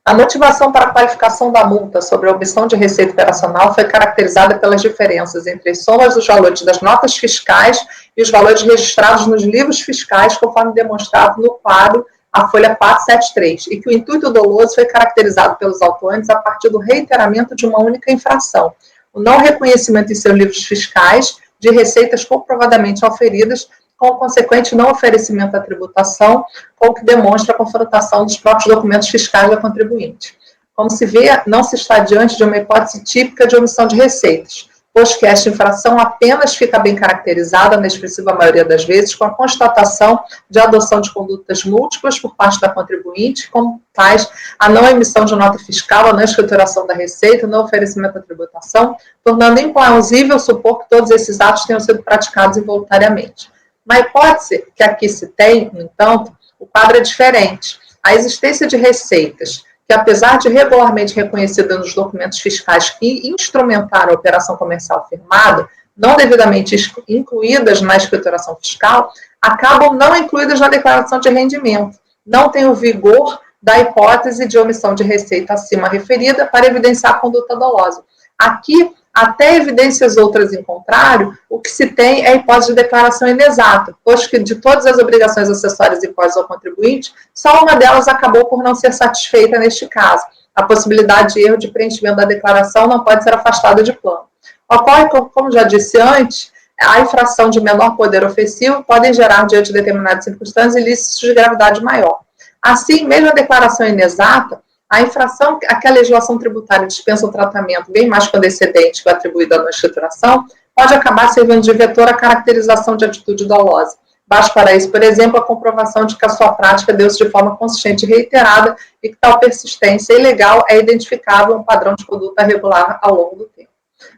B: A motivação para a qualificação da multa sobre a omissão de receita operacional foi caracterizada pelas diferenças entre as somas dos valores das notas fiscais e os valores registrados nos livros fiscais, conforme demonstrado no quadro a folha 473, e que o intuito doloso foi caracterizado pelos autuantes a partir do reiteramento de uma única infração, o não reconhecimento em seus livros fiscais de receitas comprovadamente auferidas, com o consequente não oferecimento da tributação, com o que demonstra a confrontação dos próprios documentos fiscais da contribuinte. Como se vê, não se está diante de uma hipótese típica de omissão de receitas, pois que esta infração apenas fica bem caracterizada, na expressiva maioria das vezes, com a constatação de adoção de condutas múltiplas por parte da contribuinte, como tais a não emissão de nota fiscal, a não escrituração da receita, o não oferecimento da tributação, tornando implausível supor que todos esses atos tenham sido praticados involuntariamente. Na hipótese que aqui se tem, no entanto, o quadro é diferente. A existência de receitas que, apesar de regularmente reconhecida nos documentos fiscais que instrumentaram a operação comercial firmada, não devidamente incluídas na escrituração fiscal, acabam não incluídas na declaração de rendimento. Não tem o vigor da hipótese de omissão de receita acima referida para evidenciar a conduta dolosa. Aqui, até evidências outras em contrário, o que se tem é a hipótese de declaração inexata, pois que de todas as obrigações acessórias impostas ao contribuinte, só uma delas acabou por não ser satisfeita neste caso. A possibilidade de erro de preenchimento da declaração não pode ser afastada de plano. Ocorre, como já disse antes, a infração de menor poder ofensivo podem gerar, diante de determinadas circunstâncias, ilícitos de gravidade maior. Assim, mesmo a declaração inexata, a infração a que a legislação tributária dispensa o tratamento bem mais condescendente que o atribuído à escrituração, pode acabar servindo de vetor à caracterização de atitude dolosa. Basta para isso, por exemplo, a comprovação de que a sua prática deu-se de forma consistente e reiterada e que tal persistência ilegal é identificável um padrão de conduta regular ao longo do tempo.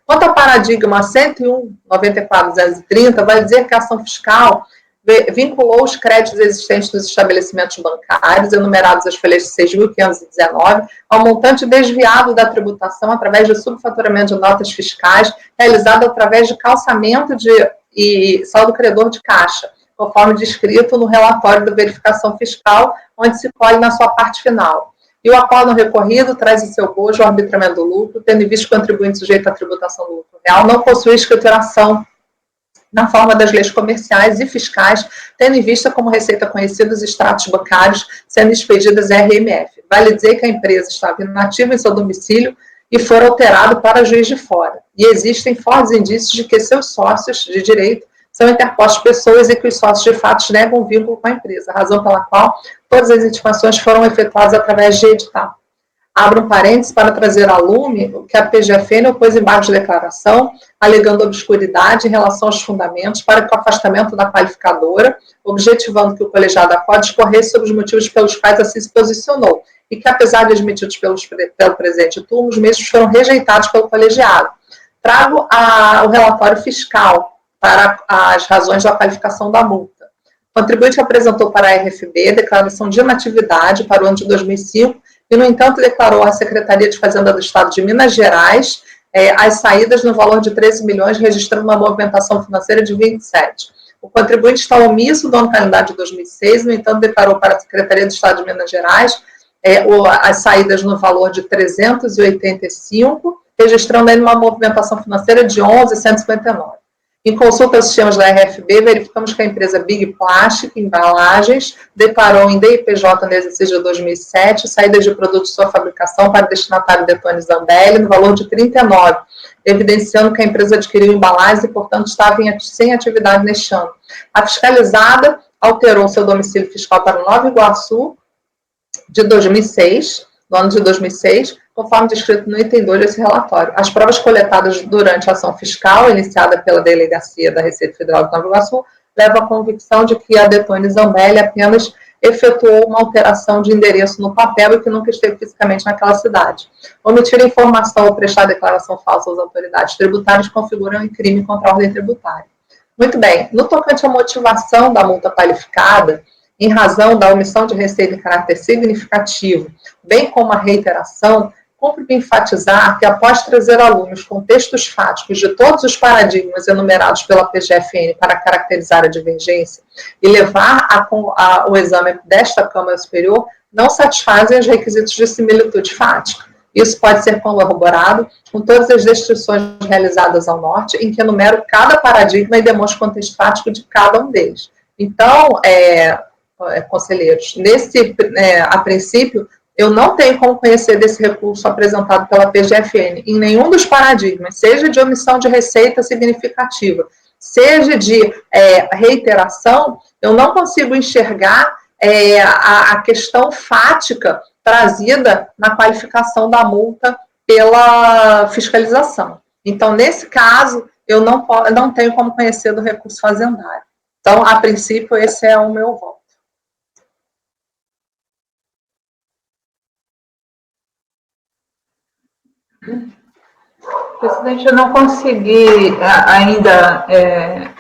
B: Quanto ao paradigma 101.94.230, vai dizer que a ação fiscal vinculou os créditos existentes nos estabelecimentos bancários, enumerados às folhas de 6.519, ao montante desviado da tributação através de subfaturamento de notas fiscais, realizado através de calçamento e saldo credor de caixa, conforme descrito no relatório da verificação fiscal, onde se colhe na sua parte final. E o acórdão recorrido traz em seu bojo o arbitramento do lucro, tendo em vista que o contribuinte sujeito à tributação do lucro real não possui escrituração na forma das leis comerciais e fiscais, tendo em vista como receita conhecida os extratos bancários sendo expedidas RMF. Vale dizer que a empresa estava inativa em seu domicílio e for alterado para juiz de fora. E existem fortes indícios de que seus sócios de direito são interpostos pessoas e que os sócios de fato negam um vínculo com a empresa, razão pela qual todas as intimações foram efetuadas através de edital. Abro um parênteses para trazer a lume o que a PGFN opôs embargo de declaração, alegando obscuridade em relação aos fundamentos para que o afastamento da qualificadora, objetivando que o colegiado acorde discorresse sobre os motivos pelos quais assim se posicionou, e que, apesar de admitidos pelo presente turno, os mesmos foram rejeitados pelo colegiado. Trago o relatório fiscal para as razões da qualificação da multa. O contribuinte apresentou para a RFB declaração de inatividade para o ano de 2005, e, no entanto, declarou à Secretaria de Fazenda do Estado de Minas Gerais as saídas no valor de 13 milhões, registrando uma movimentação financeira de 27. O contribuinte está omisso do ano calendário de 2006, no entanto, declarou para a Secretaria do Estado de Minas Gerais as saídas no valor de 385, registrando ainda uma movimentação financeira de 11.159. Em consulta aos sistemas da RFB, verificamos que a empresa Big Plastic Embalagens declarou em DIPJ no exercício de 2007 saídas de produtos de sua fabricação para o destinatário Detone Zambelli no valor de 39, evidenciando que a empresa adquiriu embalagens e, portanto, estava sem atividade neste ano. A fiscalizada alterou seu domicílio fiscal para Nova Iguaçu de 2006, no ano de 2006, conforme descrito no item 2 desse relatório. As provas coletadas durante a ação fiscal, iniciada pela Delegacia da Receita Federal de Nova Iguaçu, levam à convicção de que a Detone Zambelli apenas efetuou uma alteração de endereço no papel e que nunca esteve fisicamente naquela cidade. Omitir a informação ou prestar declaração falsa às autoridades tributárias configuram um crime contra a ordem tributária. Muito bem, no tocante à motivação da multa qualificada, em razão da omissão de receita em caráter significativo, bem como a reiteração, cumpre enfatizar que, após trazer à luz os contextos fáticos de todos os paradigmas enumerados pela PGFN para caracterizar a divergência e levar o exame desta Câmara Superior, não satisfazem os requisitos de similitude fática. Isso pode ser corroborado com todas as descrições realizadas ao norte, em que enumero cada paradigma e demonstro o contexto fático de cada um deles. Então, conselheiros, a princípio, eu não tenho como conhecer desse recurso apresentado pela PGFN em nenhum dos paradigmas, seja de omissão de receita significativa, seja de reiteração, eu não consigo enxergar a questão fática trazida na qualificação da multa pela fiscalização. Então, nesse caso, eu não tenho como conhecer do recurso fazendário. Então, a princípio, esse é o meu voto.
E: Presidente, eu não consegui ainda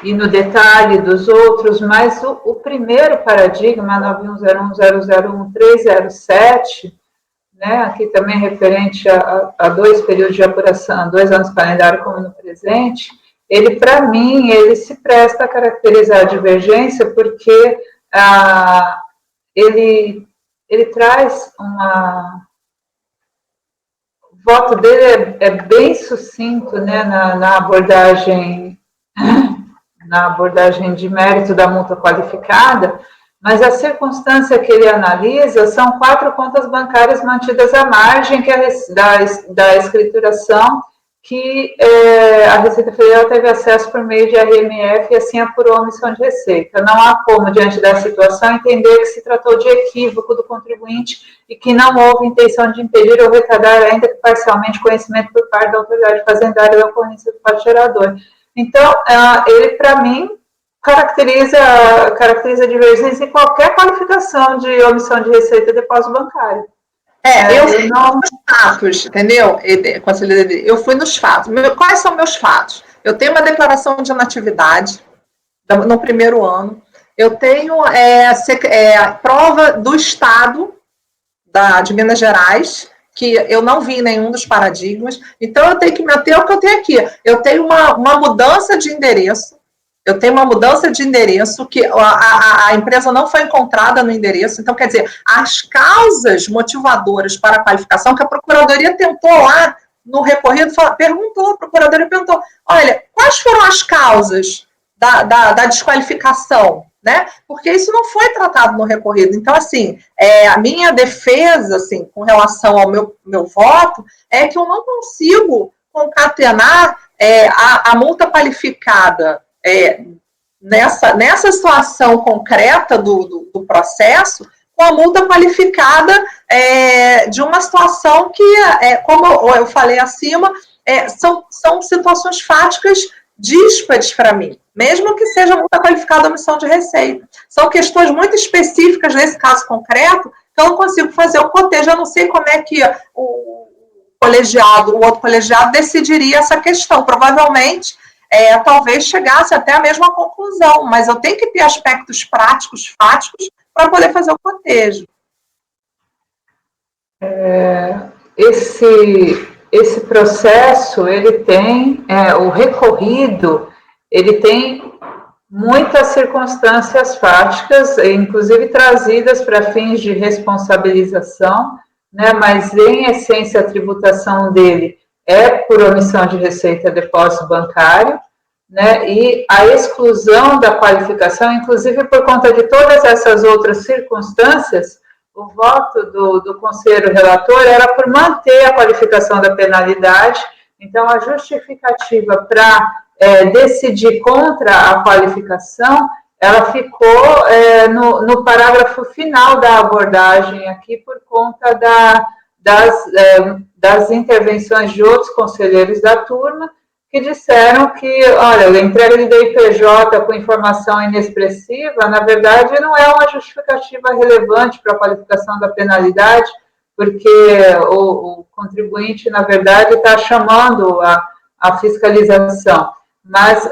E: ir no detalhe dos outros, mas o primeiro paradigma, 9101001307, né, aqui também referente a 2 períodos de apuração, 2 anos calendário como no presente, ele, para mim, ele se presta a caracterizar a divergência porque ele traz uma... O voto dele é bem sucinto, né, na abordagem de mérito da multa qualificada, mas a circunstância que ele analisa são 4 contas bancárias mantidas à margem da escrituração que a Receita Federal teve acesso por meio de RMF e assim apurou a omissão de receita. Não há como, diante da situação, entender que se tratou de equívoco do contribuinte e que não houve intenção de impedir ou retardar, ainda que parcialmente, conhecimento por parte da autoridade fazendária da ocorrência do fato gerador. Então, ele, para mim, caracteriza a divergência em qualquer qualificação de omissão de receita e depósito bancário.
B: Eu fui nos fatos, entendeu, conselheiro? Eu fui nos fatos. Quais são meus fatos? Eu tenho uma declaração de inatividade no primeiro ano. Eu tenho a prova do Estado de Minas Gerais, que eu não vi em nenhum dos paradigmas. Então, eu tenho que me ater ao que eu tenho aqui. Eu tenho uma mudança de endereço. Eu tenho uma mudança de endereço, que a empresa não foi encontrada no endereço. Então, quer dizer, as causas motivadoras para a qualificação, que a Procuradoria tentou lá no recorrido, a Procuradoria perguntou, olha, quais foram as causas da desqualificação? Né? Porque isso não foi tratado no recorrido. Então, assim, a minha defesa, assim, com relação ao meu voto, é que eu não consigo concatenar a multa qualificada nessa situação concreta do processo, com a multa qualificada de uma situação que, como eu falei acima, são situações fáticas díspares para mim, mesmo que seja multa qualificada omissão de receita. São questões muito específicas nesse caso concreto, que eu não consigo fazer o cotejo, eu não sei como é que o outro colegiado decidiria essa questão. Provavelmente, talvez chegasse até a mesma conclusão, mas eu tenho que ter aspectos práticos, fáticos, para poder fazer o cotejo.
E: Esse processo, ele tem, o recorrido, ele tem muitas circunstâncias fáticas, inclusive trazidas para fins de responsabilização, né, mas em essência a tributação dele é por omissão de receita e depósito bancário, né, e a exclusão da qualificação, inclusive por conta de todas essas outras circunstâncias, o voto do conselheiro relator era por manter a qualificação da penalidade. Então, a justificativa para decidir contra a qualificação ela ficou no parágrafo final da abordagem aqui por conta das intervenções de outros conselheiros da turma, que disseram que, olha, a entrega de DIPJ com informação inexpressiva, na verdade, não é uma justificativa relevante para a qualificação da penalidade, porque o contribuinte, na verdade, está chamando a fiscalização. Mas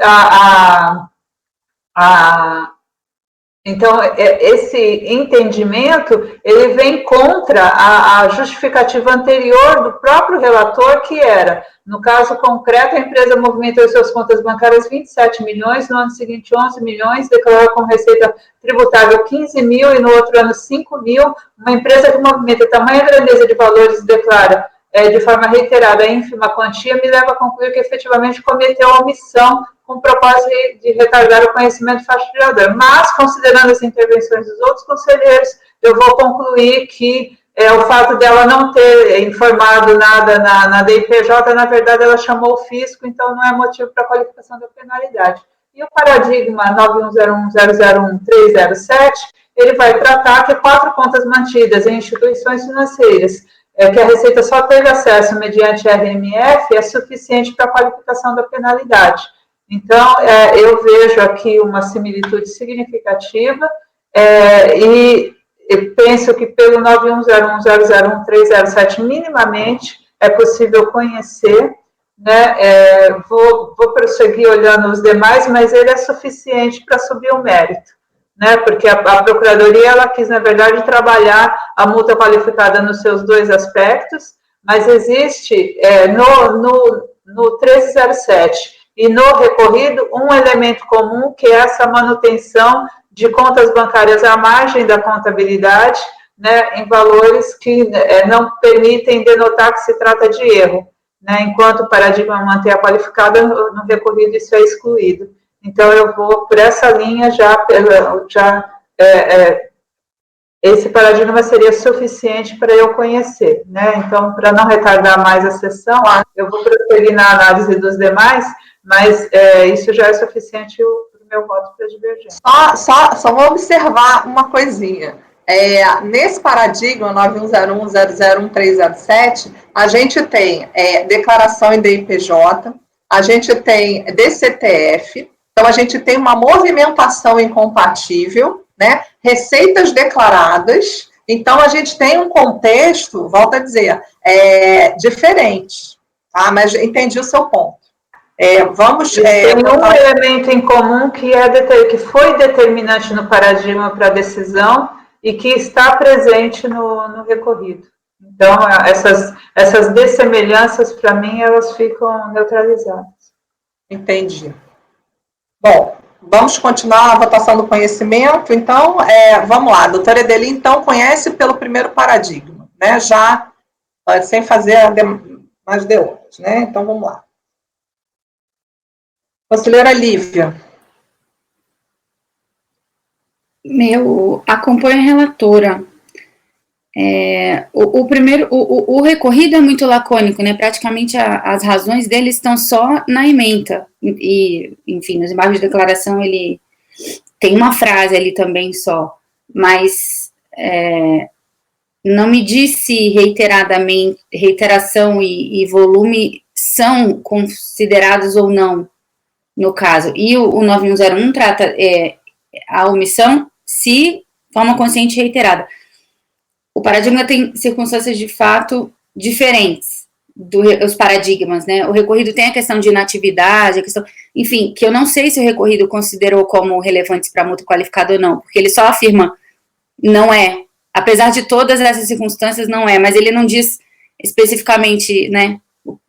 E: então, esse entendimento, ele vem contra a justificativa anterior do próprio relator, que era, no caso concreto, a empresa movimentou em suas contas bancárias 27 milhões, no ano seguinte 11 milhões, declarou como receita tributável 15 mil e no outro ano 5 mil. Uma empresa que movimenta tamanha grandeza de valores e declara de forma reiterada a ínfima quantia, me leva a concluir que efetivamente cometeu a omissão com o propósito de retardar o conhecimento fatigador. Mas, considerando as intervenções dos outros conselheiros, eu vou concluir que o fato dela não ter informado nada na DIPJ, na verdade, ela chamou o fisco, então não é motivo para a qualificação da penalidade. E o paradigma 9101001307, ele vai tratar que 4 contas mantidas em instituições financeiras, que a Receita só teve acesso mediante RMF, é suficiente para a qualificação da penalidade. Então, eu vejo aqui uma similitude significativa e penso que pelo 9101001307 minimamente é possível conhecer, né? Vou prosseguir olhando os demais, mas ele é suficiente para subir o mérito, né? Porque a Procuradoria, ela quis, na verdade, trabalhar a multa qualificada nos seus 2 aspectos, mas existe no 1307 e no recorrido um elemento comum, que é essa manutenção de contas bancárias à margem da contabilidade, né, em valores que não permitem denotar que se trata de erro, né, enquanto o paradigma mantém a qualificada, no recorrido isso é excluído. Então, eu vou por essa linha, esse paradigma seria suficiente para eu conhecer, né? Então, para não retardar mais a sessão, eu vou prosseguir na análise dos demais, mas isso já é suficiente para o meu voto para divergência.
B: Só vou observar uma coisinha. Nesse paradigma 9101001307, a gente tem declaração em DIPJ, a gente tem DCTF, então a gente tem uma movimentação incompatível, né? Receitas declaradas, então a gente tem um contexto, volto a dizer, diferente, tá? Mas entendi o seu ponto. Tem
E: um elemento em comum que foi determinante no paradigma para a decisão e que está presente no recorrido. Então, essas dessemelhanças, para mim, elas ficam neutralizadas.
B: Entendi. Bom, vamos continuar a votação do conhecimento. Então, vamos lá. A doutora Edeli, então, conhece pelo primeiro paradigma, né? Já sem fazer mais de outros, né? Então, vamos lá. Conselheira Lívia.
F: Acompanho a relatora. O recorrido é muito lacônico, né? Praticamente as razões dele estão só na ementa. E, enfim, nos embargos de declaração ele tem uma frase ali também só. Mas não me diz se reiteração e volume são considerados ou não no caso. E o 9101 trata a omissão se forma consciente reiterada. O paradigma tem circunstâncias de fato diferentes dos paradigmas, né? O recorrido tem a questão de inatividade, enfim, que eu não sei se o recorrido considerou como relevantes para multa qualificada ou não, porque ele só afirma, não é. Apesar de todas essas circunstâncias, não é, mas ele não diz especificamente, né,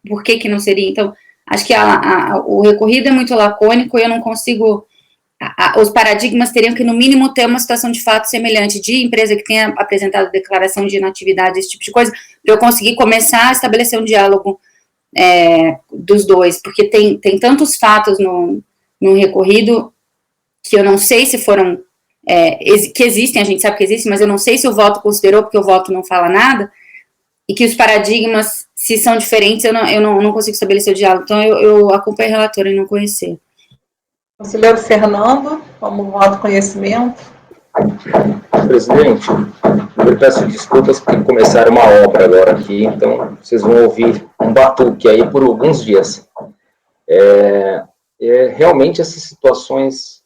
F: por que não seria. Então, acho que o recorrido é muito lacônico e eu não consigo... Os paradigmas teriam que, no mínimo, ter uma situação de fato semelhante de empresa que tenha apresentado declaração de inatividade, esse tipo de coisa, para eu conseguir começar a estabelecer um diálogo dos dois, porque tem tantos fatos no recorrido que eu não sei se foram... que existem, a gente sabe que existem, mas eu não sei se o voto considerou, porque o voto não fala nada, e que os paradigmas, se são diferentes, eu não consigo estabelecer o diálogo. Então, eu acompanho a relatora e não conhecer.
B: Conselheiro Fernando, como voto conhecimento.
G: Presidente, eu peço desculpas porque começaram uma obra agora aqui, então vocês vão ouvir um batuque aí por alguns dias. Realmente essas situações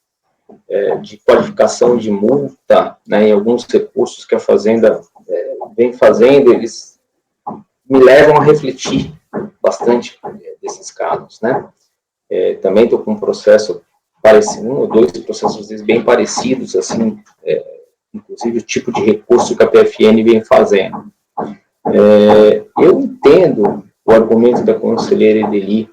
G: de qualificação de multa, né, em alguns recursos que a Fazenda vem fazendo, eles me levam a refletir bastante desses casos, né? Também estou com um processo parecido, 1 ou 2 processos bem parecidos, assim, inclusive o tipo de recurso que a PFN vem fazendo. Eu entendo o argumento da conselheira Edeli,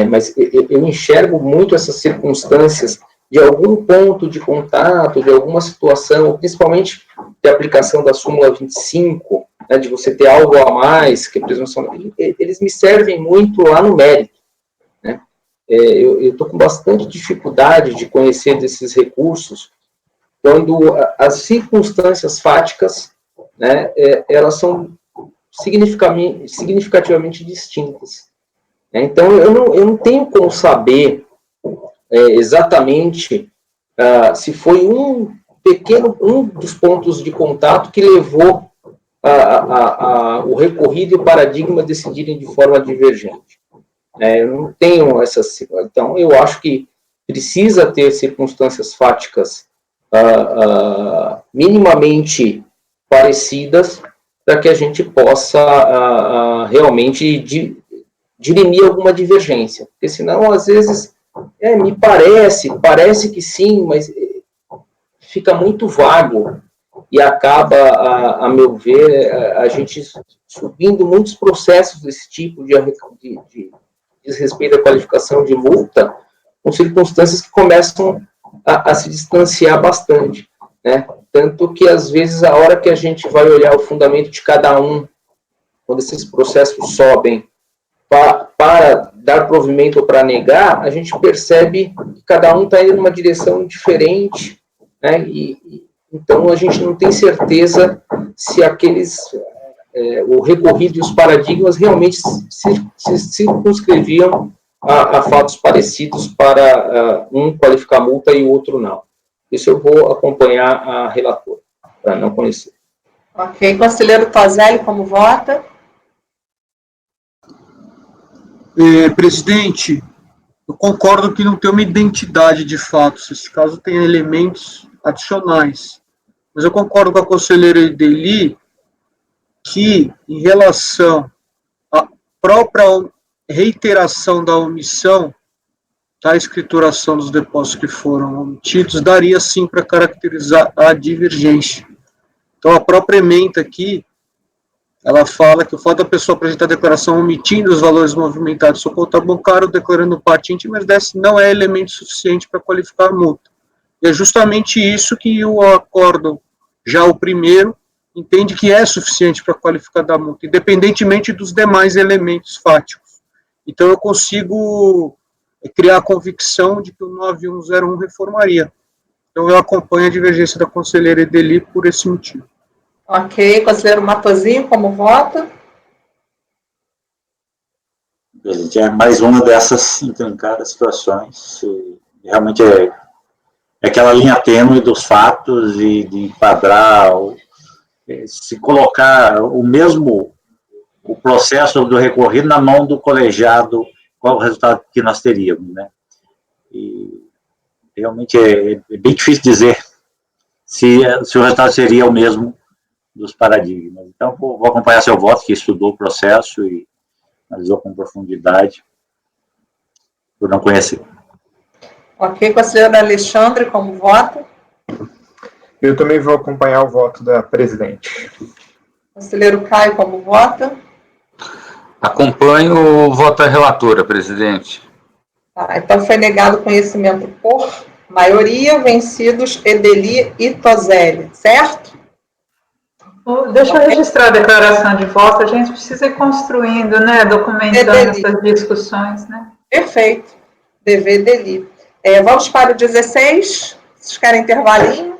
G: mas eu enxergo muito essas circunstâncias de algum ponto de contato, de alguma situação, principalmente de aplicação da súmula 25, né, de você ter algo a mais, que a presunção, eles me servem muito lá no mérito. Né? Eu estou com bastante dificuldade de conhecer desses recursos, quando as circunstâncias fáticas, né, elas são significativamente distintas. Então, eu não tenho como saber exatamente se foi um dos pontos de contato que levou o recorrido e o paradigma decidirem de forma divergente. Eu não tenho essas... Então, eu acho que precisa ter circunstâncias fáticas minimamente parecidas para que a gente possa realmente dirimir alguma divergência. Porque senão, às vezes, me parece que sim, mas fica muito vago e acaba, a meu ver, a gente subindo muitos processos desse tipo de desrespeito à qualificação de multa, com circunstâncias que começam a se distanciar bastante, né? Tanto que, às vezes, a hora que a gente vai olhar o fundamento de cada um, quando esses processos sobem, para dar provimento ou para negar, a gente percebe que cada um está indo numa direção diferente, né? Então, a gente não tem certeza se o recorrido e os paradigmas realmente se circunscreviam a fatos parecidos para um qualificar multa e o outro não. Isso eu vou acompanhar a relatora, para não conhecer.
B: Ok. Conselheiro Tozelli, como vota?
C: Presidente, eu concordo que não tem uma identidade de fatos. Esse caso tem elementos adicionais. Mas eu concordo com a conselheira Edeli que, em relação à própria reiteração da omissão, da escrituração dos depósitos que foram omitidos, daria sim para caracterizar a divergência. Então, a própria ementa aqui, ela fala que o fato da pessoa apresentar a declaração omitindo os valores movimentados do seu conta bancário, declarando parte íntima, mas desse não é elemento suficiente para qualificar a multa. E é justamente isso que o acordo, já o primeiro, entende que é suficiente para qualificar da multa, independentemente dos demais elementos fáticos. Então, eu consigo criar a convicção de que o 9101 reformaria. Então, eu acompanho a divergência da conselheira Edeli por esse motivo.
B: Ok. Conselheiro Matosinho, como vota?
D: Presidente, é mais uma dessas intrincadas situações. Realmente é aquela linha tênue dos fatos e de enquadrar, se colocar o processo do recorrido na mão do colegiado, qual o resultado que nós teríamos, né? E realmente é bem difícil dizer se o resultado seria o mesmo dos paradigmas. Então, vou acompanhar seu voto, que estudou o processo e analisou com profundidade, por não conhecer.
B: Ok. Conselheiro Alexandre, como vota?
I: Eu também vou acompanhar o voto da presidente.
B: Conselheiro Caio, como vota?
H: Acompanho o voto da relatora, presidente.
B: Tá, então, foi negado conhecimento por maioria, vencidos Edeli e Tozelli, certo?
E: Deixa eu registrar a declaração de voto, a gente precisa ir construindo, né, documentando essas discussões, né?
B: Perfeito. DV Edeli. Vamos para o 16. Vocês querem intervalinho?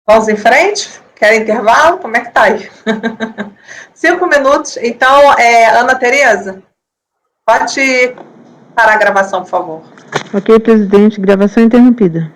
B: Vamos em frente? Querem intervalo? Como é que tá aí? 5 minutos. Então, Ana Tereza, pode parar a gravação, por favor.
A: Ok, presidente. Gravação interrompida.